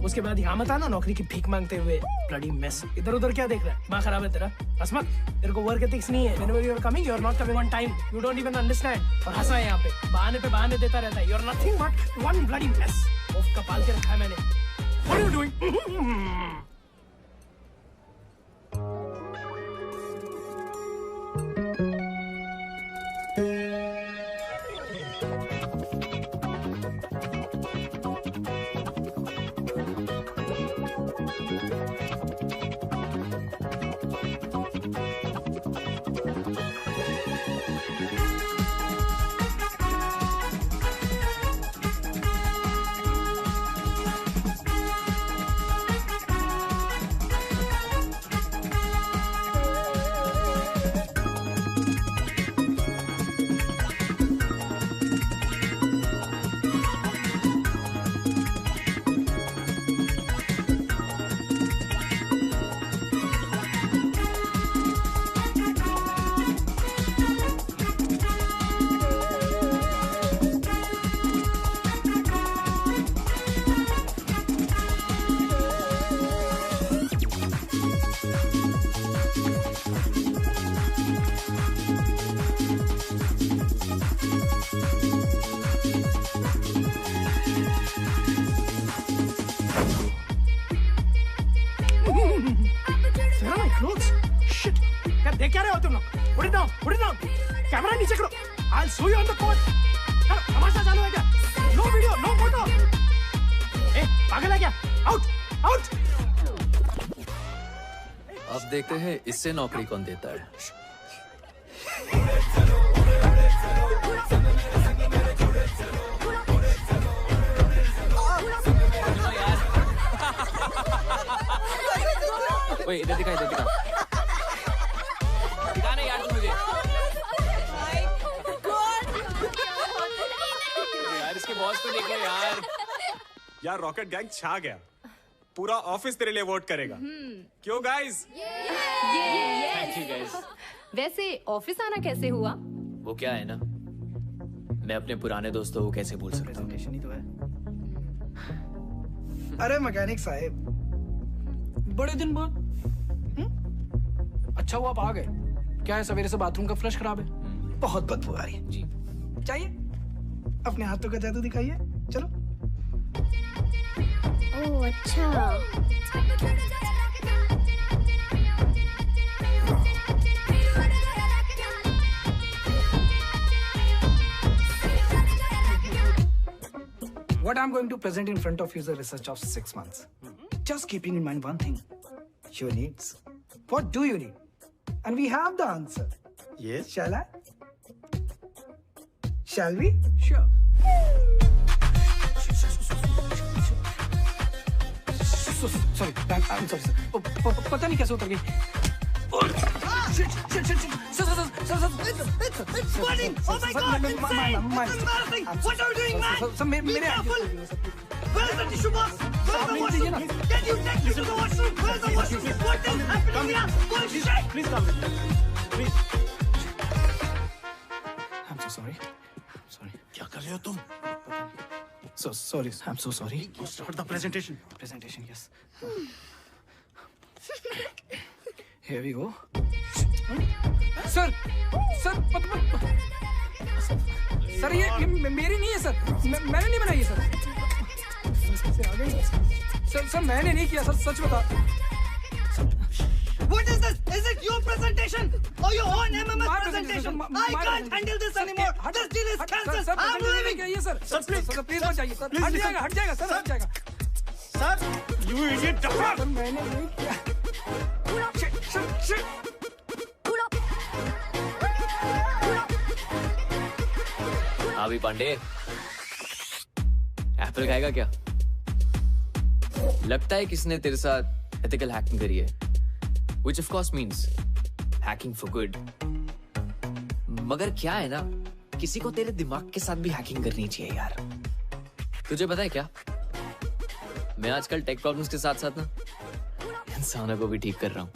उसके बाद यहाँ मत आना नौकरी की भीख मांगते हुए. Bloody mess. इधर उधर क्या देख रहा है? माँ खराब है तेरा. असमत, तेरे को वर्क एथिक्स नहीं है. Whenever you are coming, you are not coming on time. You don't even understand. और हंसा है यहाँ पे बहाने देता रहता है. You are nothing but one bloody mess. ओफ का पाल के रखा है मैंने. What are you doing? put it down. Camera नीचे करो. I'll show you on the court. करो, तमाशा चालू है क्या? No video, no photo. ए, पागल है क्या? Out, out. अब देखते हैं इससे नौकरी कौन देता है. ओए इधर दिखा दिखाना यार तुम मुझे. यार इसके बॉस को देखो यार. यार रॉकेट गैंग छा गया. पूरा ऑफिस तेरे लिए वोट करेगा. क्यों गाइस? Thank you guys. वैसे ऑफिस आना कैसे हुआ? वो क्या है ना, मैं अपने पुराने दोस्तों को कैसे भूल सकता हूँ. ही तो है. अरे मैकेनिक साहब, बड़े दिन बाद. अच्छा हुआ आप आ गए. क्या है, सवेरे से बाथरूम का फ्लश खराब है. बहुत बदबू आ रही है. जी चाहिए अपने हाथों का जादू दिखाइए. चलो. ओह अच्छा. What I'm going to present in front of you is a research of 6 months. Just keeping in mind one thing. Your needs. What do you need? And we have the answer. Yes. Shall I? Shall we? Sure. Sorry, I'm sorry, sir. पता नहीं कैसे उतर गई. It's burning! Oh my God! It's embarrassing! What are you doing, man? Be careful! Where is the tissue box? Where is the washroom? Can you take me to the washroom? Where is the washroom? What is happening here? Bullshit! Please come. Please. I'm so sorry. I'm sorry. क्या कर रहे हो तुम? So sorry. I'm so sorry. Start the presentation. Presentation, yes. Here we go. Sir sir ये मेरी नहीं है सर. मैंने नहीं बनाई है सर. सर मैंने नहीं किया सर. सच बता. What is this? Is it your presentation or your own MMS presentation? I can't handle this anymore. This deal is cancelled. I'm leaving. Sir please मत जाइए सर. हट जाएगा सर. हट जाएगा. Sir, you idiot doctor! Sir मैंने नहीं किया. अभी पांडे एप्पल खाएगा क्या? लगता है किसने तेरे साथ एथिकल हैकिंग करी है, which of course means hacking for good. मगर क्या है ना, किसी को तेरे दिमाग के साथ भी हैकिंग करनी चाहिए यार. तुझे पता है क्या, मैं आजकल टेक प्रॉब्लम्स के साथ साथ ना इंसानों को भी ठीक कर रहा हूँ.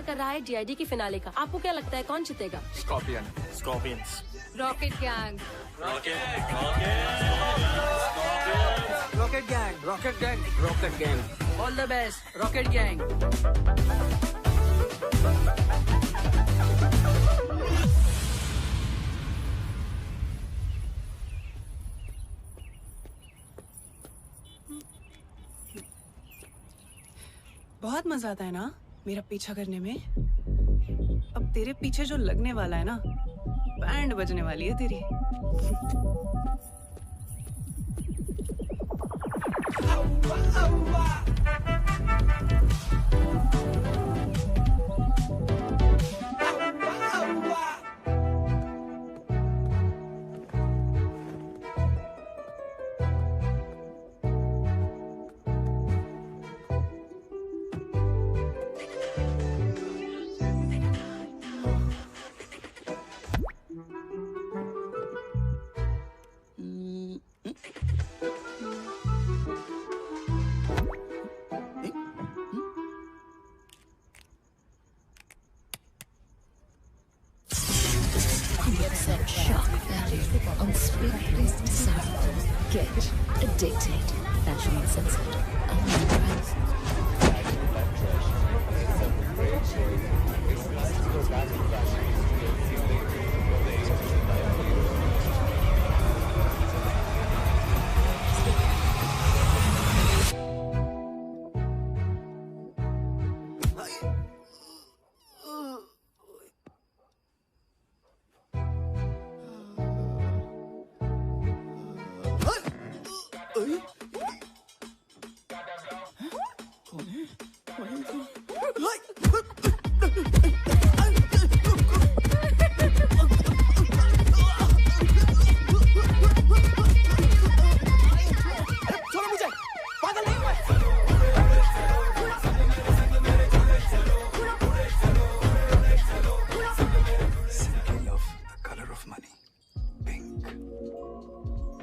कर रहा है DID की फिनाले का. आपको क्या लगता है कौन जीतेगा? Scorpions. Rocket gang. Rocket gang. All the best rocket gang. बहुत मजा आता है ना मेरा पीछा करने में. अब तेरे पीछे जो लगने वाला है ना, बैंड बजने वाली है तेरी. Get addicted. Fashion Uncensored.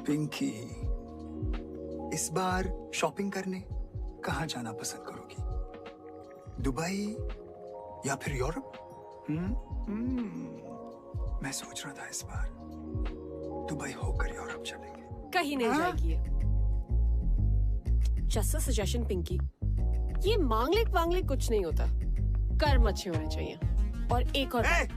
Pinky, इस बार शॉपिंग करने कहाँ जाना पसंद करोगी? दुबई या फिर यूरोप? मैं सोच रहा था इस बार दुबई होकर यूरोप चलेंगे। कहीं नहीं जाएगी। जस्ट अ सजेशन पिंकी, ये मांगलिक वांगलिक कुछ नहीं होता, कर्म अच्छे होने चाहिए। और एक और बात,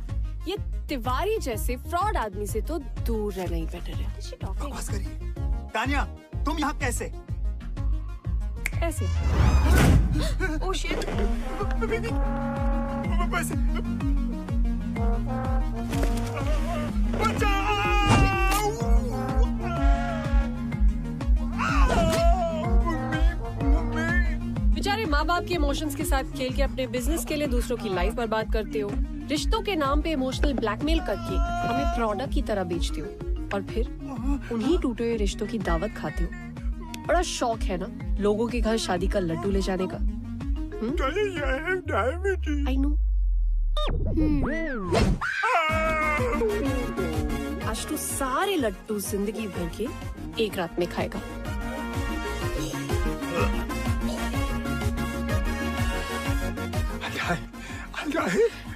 ये तिवारी जैसे फ्रॉड आदमी से तो दूर रहना ही बेटर है। बकवास करिए। तानिया, तुम यहाँ कैसे? ऐसे। Oh shit. बेचारे माँ बाप के इमोशंस के साथ खेल के अपने बिजनेस के लिए दूसरों की लाइफ बर्बाद करते हो। रिश्तों के नाम पे इमोशनल ब्लैकमेल करके हमें प्रोडक्ट की तरह बेचते हो और फिर उन्हीं टूटे हुए रिश्तों की दावत खाते हो। बड़ा शौक है ना लोगों के घर शादी का लड्डू ले जाने का। I know. आज तो सारे लड्डू जिंदगी भर के एक रात में खाएगा।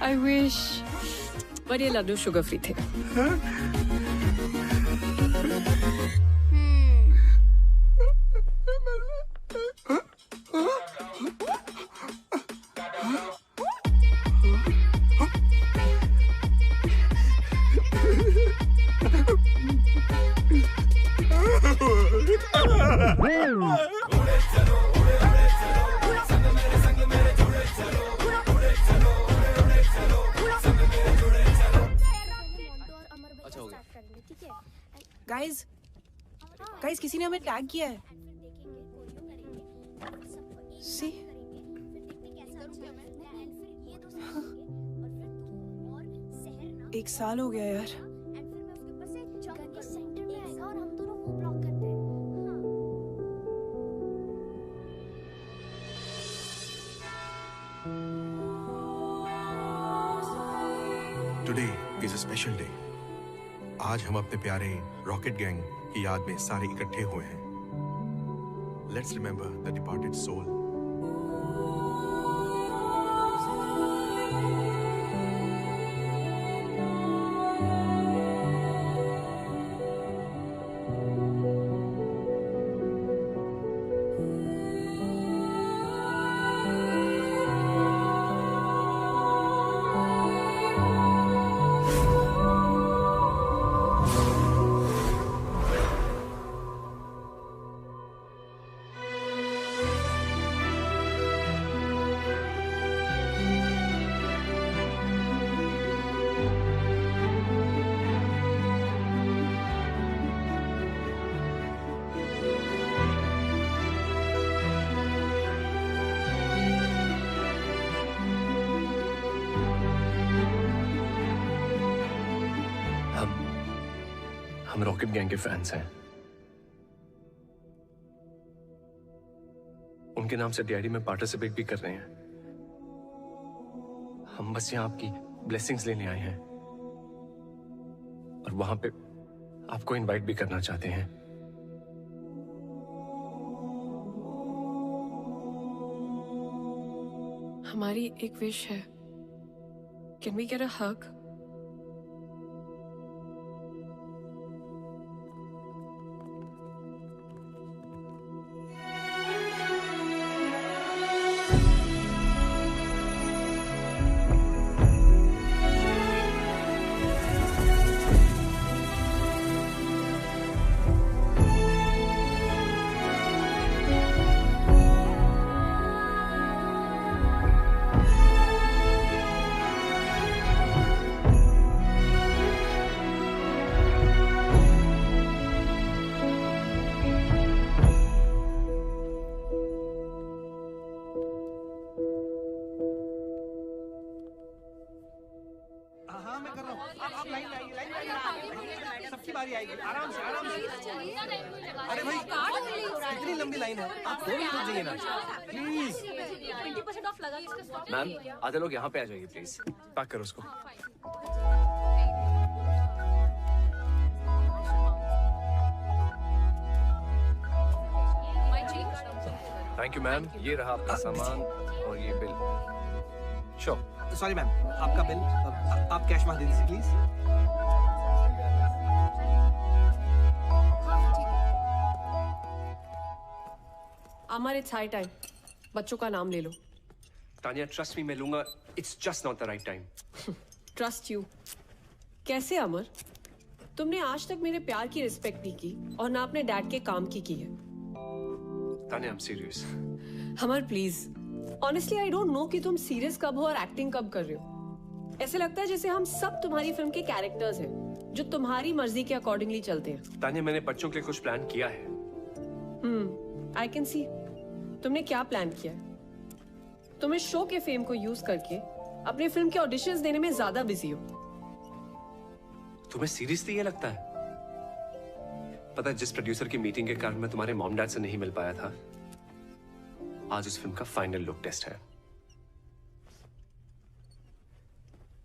I wish, पर ये लड्डू शुगर फ्री थे। गाइस किसी ने हमें टैग किया है। See? एक साल हो गया यार। Today is a special day. आज हम अपने प्यारे रॉकेट गैंग की याद में सारे इकट्ठे हुए हैं। Let's remember the departed soul. हम रॉकेट गैंग के फैंस हैं। उनके नाम से डीआईडी में पार्टिसिपेट भी कर रहे हैं। हम बस यहाँ आपकी ब्लेसिंग्स लेने आए हैं और वहां पे आपको इनवाइट भी करना चाहते हैं। हमारी एक विश है। Can we get a hug? सबकी बारी आएगी, आराम से आराम से। अरे भाई इतनी लंबी लाइन है, आप 2 मिनट रुक जाइए ना प्लीज। 20% ऑफ लगा इसका। मैम आधे लोग यहाँ पे आ जाइए प्लीज। पैक करो उसको। थैंक यू मैम, ये रहा आपका सामान और ये बिल। श्योर। सॉरी मैम, आपका बिल आप कैश में दे दीजिए please. Amar, it's high time. बच्चों का नाम ले लो। तानिया ट्रस्ट मी, मैं लूंगा। It's just not the right time. Trust you? कैसे अमर? तुमने आज तक मेरे प्यार की रिस्पेक्ट नहीं की और ना अपने डैड के काम की है। Tania, I am serious. Amar please, honestly I don't know कि तुम सीरियस कब हो और एक्टिंग कब कर रहे हो। ऐसे लगता है जैसे हम सब तुम्हारी फिल्म के कैरेक्टर्स हैं जो तुम्हारी मर्जी के अकॉर्डिंगली चलते हैं। तानिया, मैंने बच्चों के लिए कुछ प्लान किया है। I can see. तुमने क्या प्लान किया है? तुम इस शो के फेम को यूज करके अपने फिल्म के ऑडिशंस देने में ज्यादा बिजी हो। तुम्हें सीरियसली ये लगता है? पता है, जिस प्रोड्यूसर की मीटिंग के कारण मैं तुम्हारे मॉम डैड से नहीं मिल पाया था, आज उस फिल्म का फाइनल लुक टेस्ट है।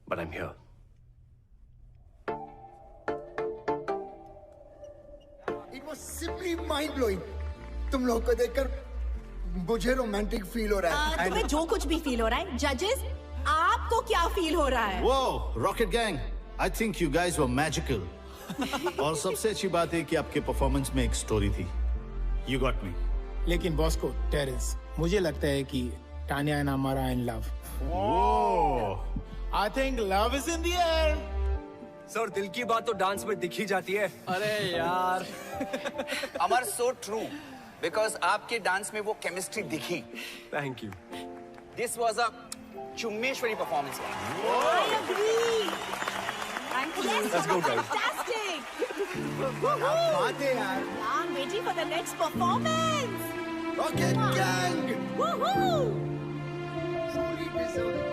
But I am here. It was simply mind blowing. तुम लोगों को देखकर मुझे रोमांटिक फील हो रहा है। तुम्हें जो कुछ भी फील हो रहा है, जजेस आपको क्या फील हो रहा है? वो rocket gang, I think you guys were magical. और सबसे अच्छी बात है कि आपके परफॉर्मेंस में एक स्टोरी थी। You got me. लेकिन बॉस को टेरेंस, मुझे लगता है कि Tania and Amar are in love. I think love is in the air. Sir, दिल की बात तो डांस में दिख ही जाती है। अरे यार अमर, सो ट्रू, बिकॉज आपके डांस में वो केमिस्ट्री दिखी। Thank you. This was a चुम्मेश्वरी performance. I agree. Let's go, guys. Fantastic. बात है यार। I'm waiting for the next performance. Rocket Gang. Woohoo! Truly deserve it.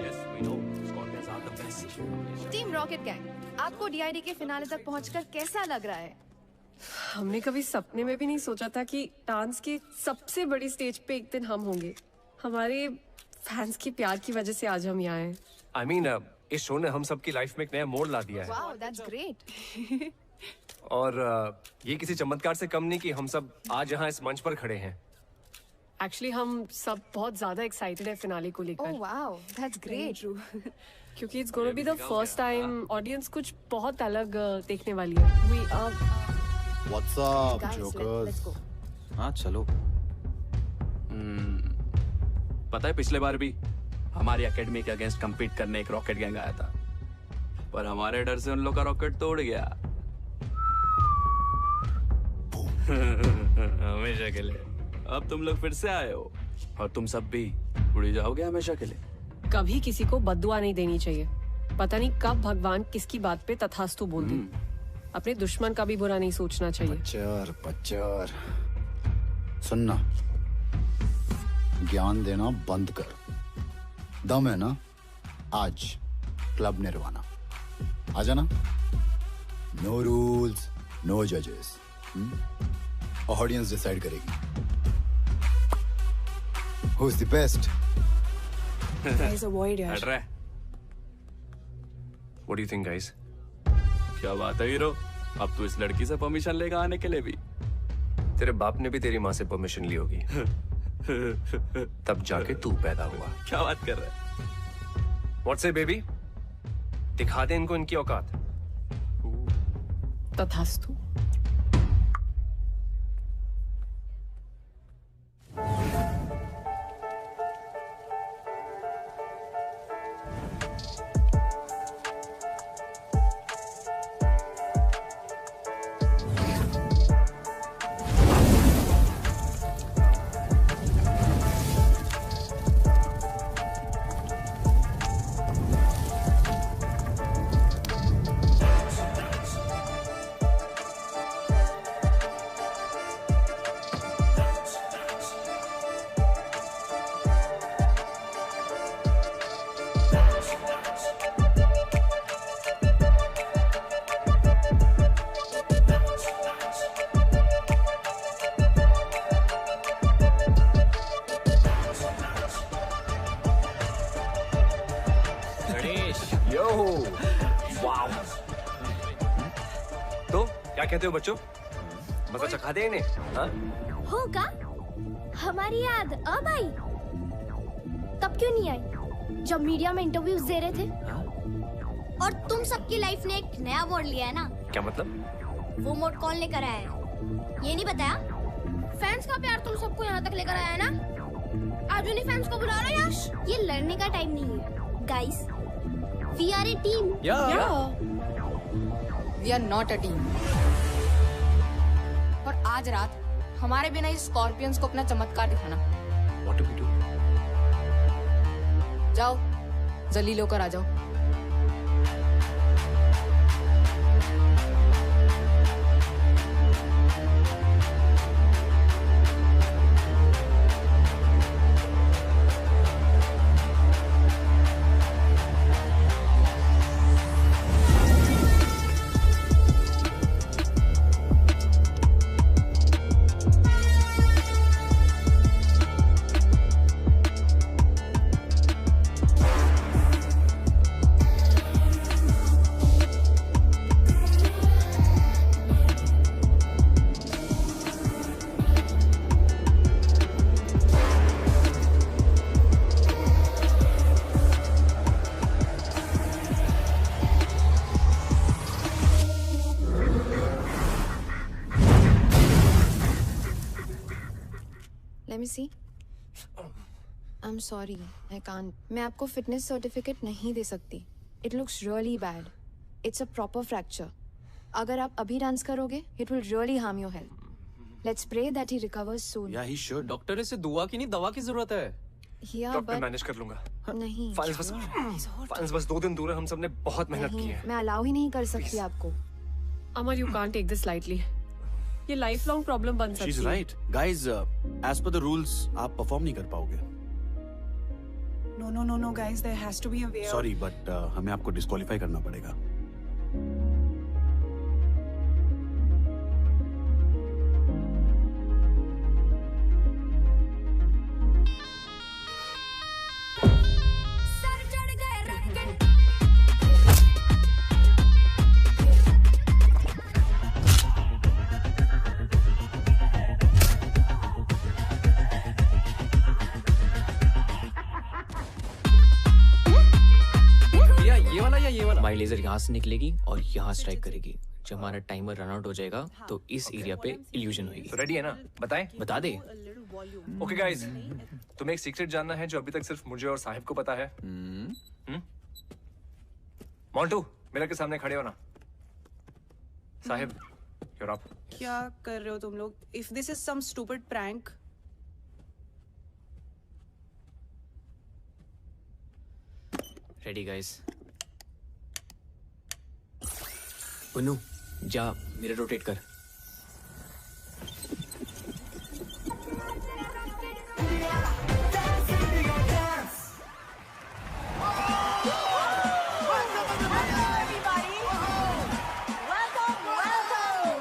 Yes, we know. Scorpions are the best. Team rocket gang, आपको डीआईडी के फिनाले तक पहुंचकर कैसा लग रहा है? हमने कभी सपने में भी नहीं सोचा था कि डांस के सबसे बड़ी स्टेज पे एक दिन हम होंगे। हमारे फैंस के प्यार की वजह से आज हम यहाँ हैं। I mean, इस शो ने हम सबकी लाइफ में एक नया मोड़ ला दिया है। Wow, that's great. और ये किसी चमत्कार से कम नहीं कि हम सब आज यहाँ इस मंच पर खड़े हैं। एक्चुअली हम सब बहुत ज्यादा एक्साइटेड है फिनाले को लेकर। Oh wow, that's great. क्योंकि it's gonna be the first time audience कुछ बहुत अलग देखने वाली है। We are what's up jokers? हाँ चलो। पता है, पिछले बार भी हमारी एकेडमी के अगेंस्ट compete करने एक रॉकेट गैंग आया था, पर हमारे डर से उन लोग का रॉकेट तोड़ गया। हमेशा के लिए। अब तुम लोग फिर से आए हो और तुम सब भी उड़ जाओगे हमेशा के लिए। कभी किसी को बद्दुआ नहीं देनी चाहिए। पता नहीं कब भगवान किसकी बात पे तथास्तु बोल दे। अपने दुश्मन का भी बुरा नहीं सोचना चाहिए। पच्चर सुनना, ज्ञान देना बंद कर। दम है ना, आज क्लब निर्वाणा आ जाना। नो रूल्स, नो जजेस, ऑडियंस डिसाइड करेगी who is the best. Guys, avoid यार। हट रहा है। What do you think, guys? क्या बात है हीरो, अब तू इस लड़की से परमिशन लेगा आने के लिए भी? तेरे बाप ने भी तेरी माँ से परमिशन ली होगी। तब जाके तू पैदा हुआ। क्या बात कर रहा है? What say, baby? दिखा दे इनको इनकी औकात। तथास्तु। क्या कहते हो बच्चों? मजा चखा दे इन्हें? हाँ? होगा हमारी याद अब आई, तब क्यों नहीं आई जब मीडिया में इंटरव्यूज दे रहे थे? और तुम सबकी लाइफ ने एक नया मोड़ लिया है ना? क्या मतलब? वो मोड़ कौन लेकर आया है ये नहीं बताया? फैंस का प्यार तुम सबको यहाँ तक लेकर आया है ना? आज उन्हीं फैंस को बुला रहे हो यश? ये लड़ने का टाइम नहीं है guys, we are a team. We are not a team. और आज रात हमारे बिना इस स्कॉर्पियंस को अपना चमत्कार दिखाना। What do we do? जाओ जलील होकर आ जाओ। Let me see. I'm sorry, I can't. मैं आपको फिटनेस सर्टिफिकेट नहीं दे सकती. It looks really bad. It's a proper fracture. अगर आप अभी डांस करोगे, it will really harm your health. Let's pray that he recovers soon. Yeah, he should. Doctor इसे दुआ की नहीं दवा की जरूरत है. Yeah, डॉक्टर but मैनेज कर लूंगा। नहीं. फाइल्स बस 2 दिन दूर है, हम सबने बहुत मेहनत की है। मैं अलाउ ही नहीं कर सकती आपको. Amar, you can't take this lightly. ये लाइफ लॉन्ग प्रॉब्लम बन सकती है। She's right. Guys, as per the rules, आप परफॉर्म नहीं कर पाओगे। No, guys, there has to be a way out. Sorry, but हमें आपको डिस्क्वालीफाई करना पड़ेगा। माई लेजर यहाँ से निकलेगी और यहाँ स्ट्राइक करेगी। जब हमारा टाइमर रन आउट हो जाएगा तो इस एरिया पे इल्यूजन होगी। रेडी है ना? बताएं? बता दे। ओके गाइस, तुम्हें एक सीक्रेट जानना है जो अभी तक सिर्फ मुझे और साहिब को पता है। मोंटू, मिरर के सामने खड़े हो ना। Sahib, you're up. क्या कर रहे हो तुम लोग? If this is some stupid prank. Ready guys. Punnu, जा मिरर रोटेट कर।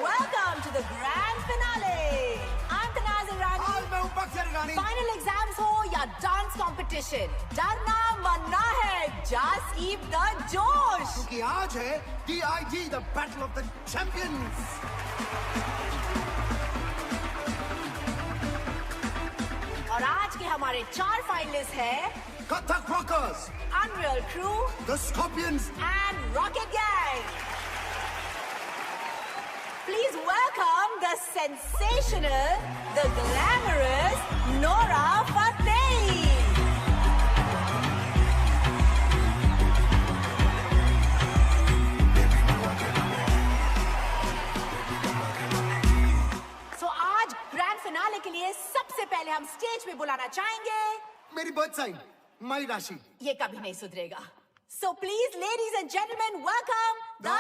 Welcome to the grand finale. I'm Tanaz Irani. और मैं हूं बख्श इरानी। Final exams हो या डांस कंपटीशन, डरना मरना है, just keep the जोश। क्योंकि आज है DID, the Battle of the Champions। और आज के हमारे 4 फाइनलिस्ट हैं Kathak rockers, Unreal Crew, The Scorpions and Rocket Gang. Please welcome the sensational, the glamorous Nora Fateh. So आज ग्रैंड फिनाले के लिए सबसे पहले हम स्टेज पे बुलाना चाहेंगे मेरी बर्थ साइन मई राशि। ये कभी नहीं सुधरेगा। So please, ladies and gentlemen, welcome the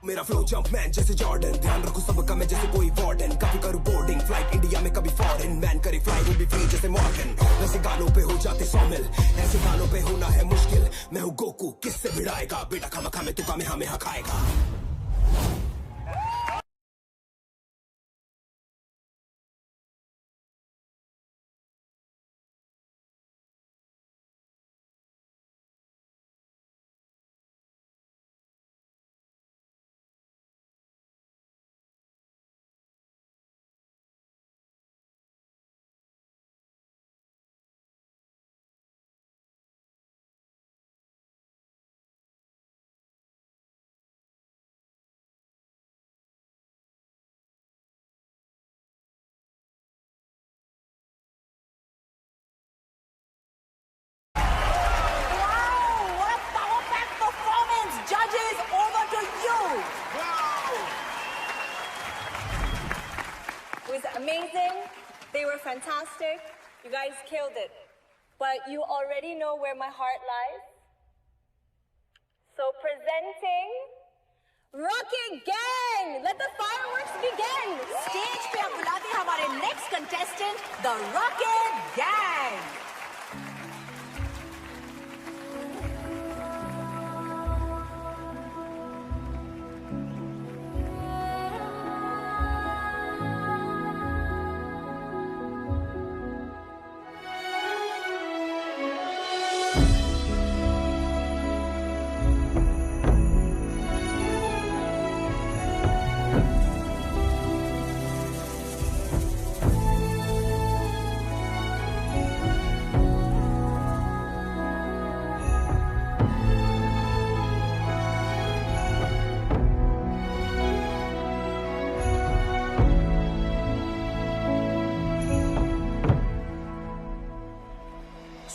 मेरा फ्लो जंप मैन जैसे जॉर्डन, ध्यान रखो सबका मैं जैसे कोई वार्डन। कभी करूँ बोर्डिंग फ्लाइट इंडिया में, कभी फॉरेन मैन करे फ्लाई विल बी फ्री जैसे मॉर्गन। वैसे गानों पे हो जाते 100 मिल, ऐसे गानों पे होना है मुश्किल। मैं हूँ गोकू, किससे भिड़ाएगा बेटा, खामा खामे तुका में हमें खाएगा। was amazing. They were fantastic. You guys killed it. But you already know where my heart lies. So presenting Rocket Gang. Let the fireworks begin. Stage पे अब बुलाते हैं हमारे next contestant, the Rocket Gang.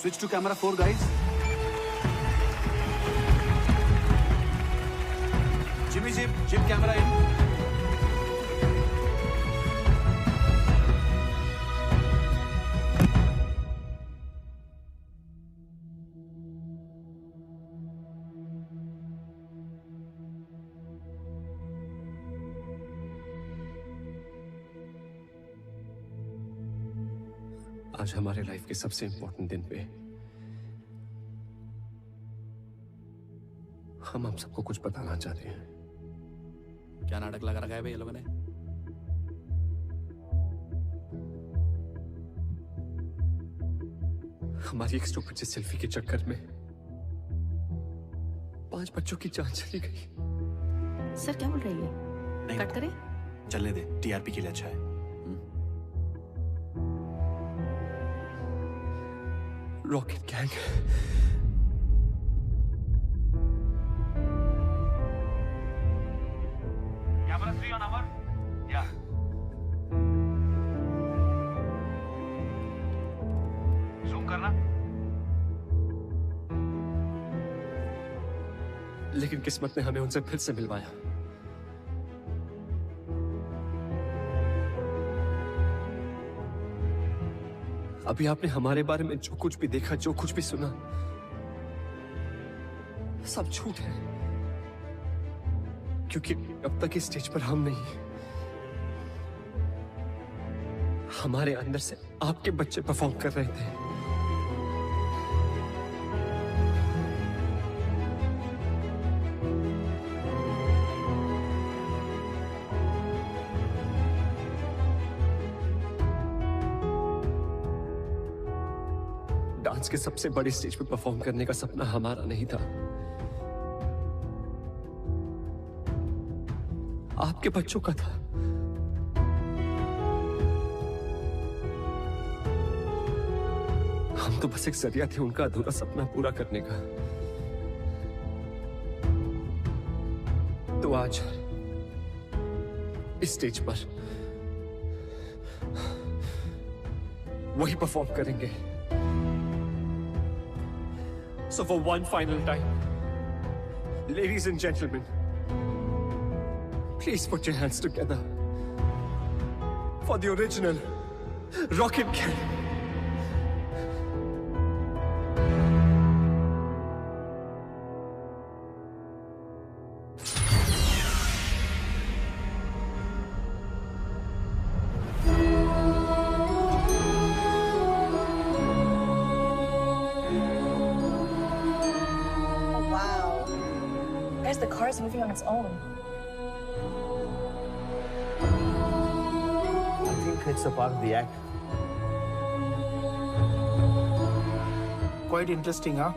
Switch to camera 4, guys. Jimmy Jim camera in. आज हमारे लाइफ के सबसे इंपॉर्टेंट दिन पे हम आप सबको कुछ बताना चाहते हैं। क्या नाटक लगा रखा है भाई ये लोगों ने? हमारी एक स्टूपिड सी सेल्फी के चक्कर में 5 बच्चों की जान चली गई। सर क्या बोल रही है? कट करें? चलने दे, टीआरपी के लिए अच्छा है। Rocket gang Camera 3 on our? Yeah. Zoom करना? लेकिन किस्मत ने हमें उनसे फिर से मिलवाया। अभी आपने हमारे बारे में जो कुछ भी देखा, जो कुछ भी सुना, सब झूठ है। क्योंकि अब तक इस स्टेज पर हम नहीं, हमारे अंदर से आपके बच्चे परफॉर्म कर रहे थे। डांस के सबसे बड़े स्टेज पे परफॉर्म करने का सपना हमारा नहीं था, आपके बच्चों का था। हम तो बस एक जरिया थे उनका अधूरा सपना पूरा करने का। तो आज इस स्टेज पर वही परफॉर्म करेंगे। So for one final time, ladies and gentlemen, please put your hands together for the original Rocket Gang. The car is moving on its own. I think it's a part of the act. Quite interesting, huh?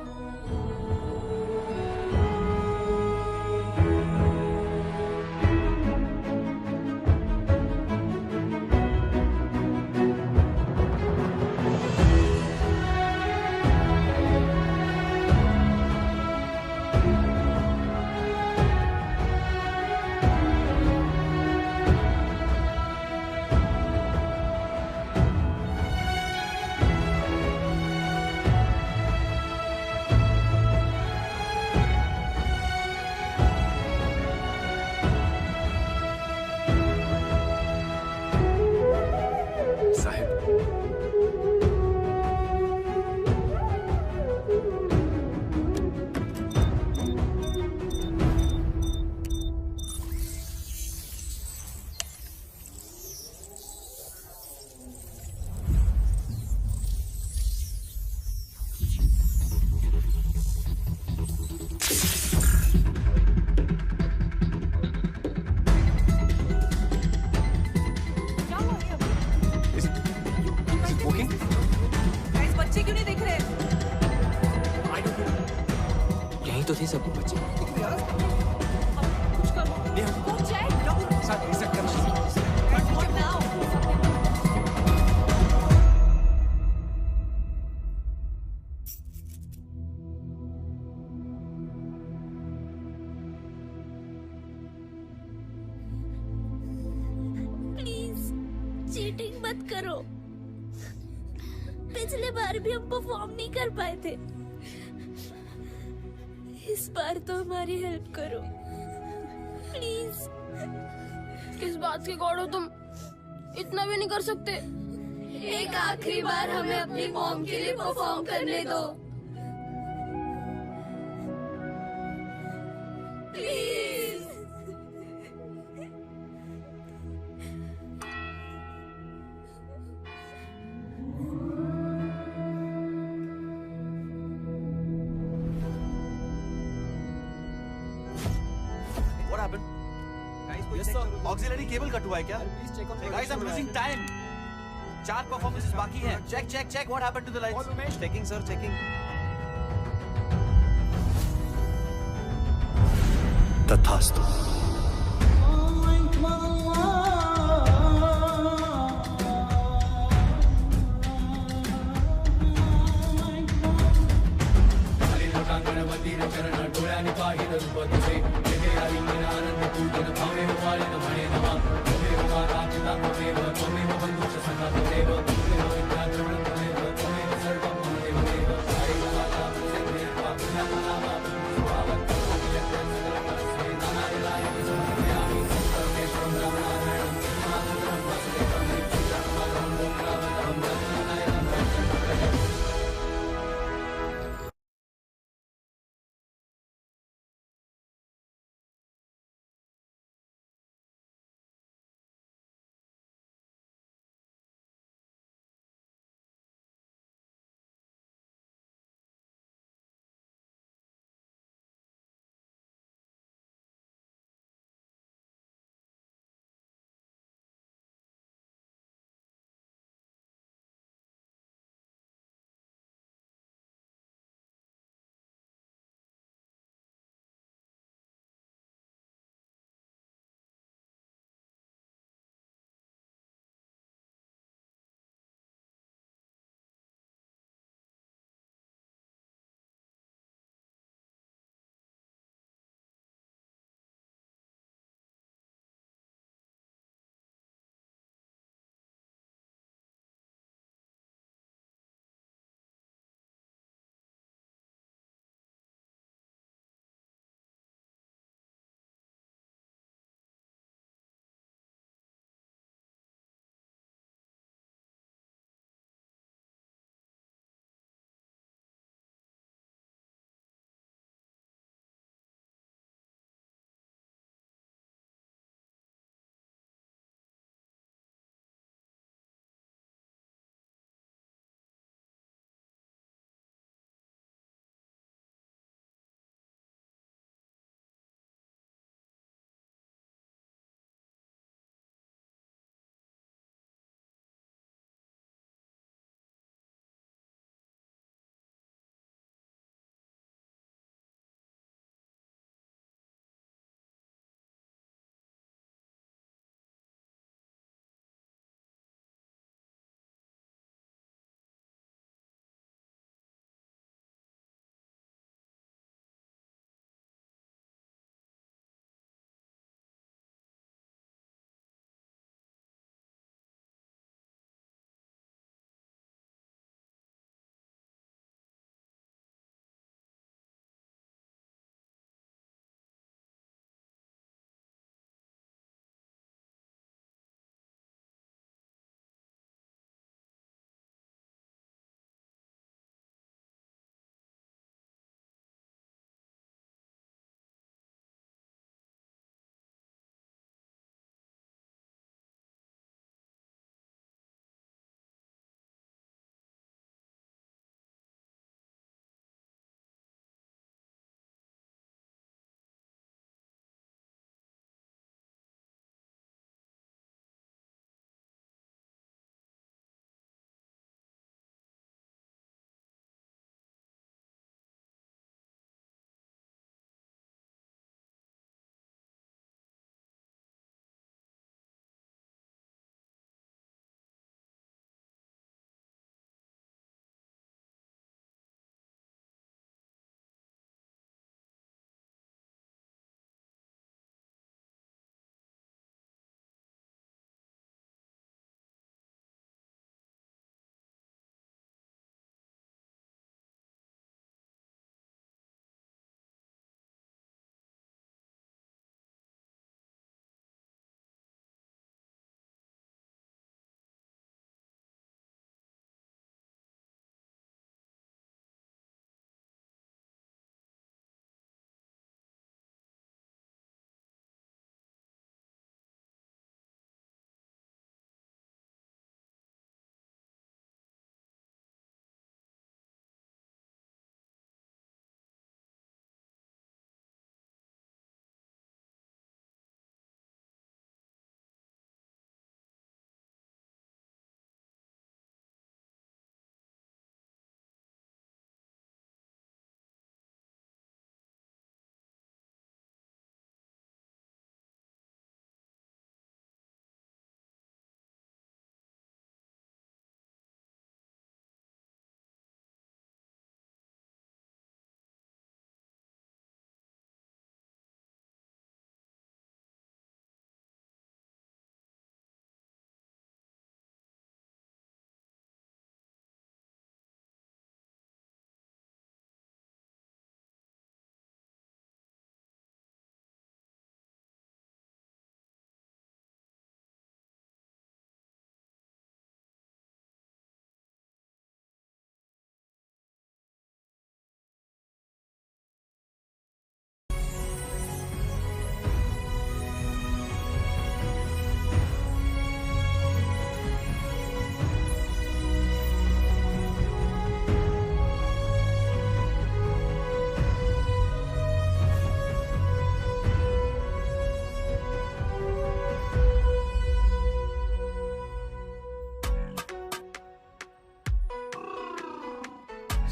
थे सब बच्चे। चीटिंग मत करो। पिछले बार भी हम परफॉर्म नहीं कर पाए थे, इस बार तो हमारी हेल्प करो प्लीज। किस बात के गॉड हो तुम, इतना भी नहीं कर सकते। एक आखिरी बार हमें अपनी मॉम के लिए परफॉर्म करने दो please. What happened? Yes sir. Auxiliary cable cut हुआ है क्या? Guys, I'm losing time. 4 performances बाकी हैं. Check. What happened to the lights? Checking sir, checking. तथास्तु।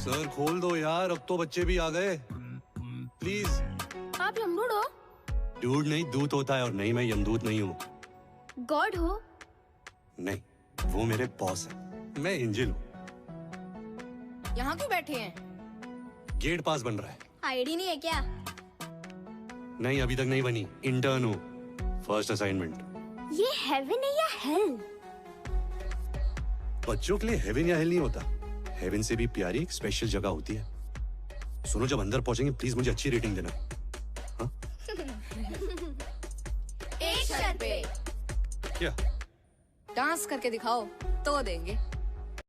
सर खोल दो यार, अब तो बच्चे भी आ गए। प्लीज। आप यमदूत हो? डूड नहीं, दूत होता है, और नहीं, मैं यमदूत नहीं हूँ। गॉड हो? नहीं, वो मेरे बॉस है, मैं एंजल हूँ। यहाँ क्यों बैठे हैं? गेट पास बन रहा है। आईडी नहीं है क्या? नहीं, अभी तक नहीं बनी, इंटर्न हूँ, फर्स्ट असाइनमेंट। ये हेवन है या हेल? बच्चों के लिए हेवन या हेल नहीं होता, हेवन से भी प्यारी एक स्पेशल जगह होती है। सुनो, जब अंदर पहुंचेंगे प्लीज मुझे अच्छी रेटिंग देना। हाँ? एक शर्त पे। क्या? डांस करके दिखाओ तो देंगे।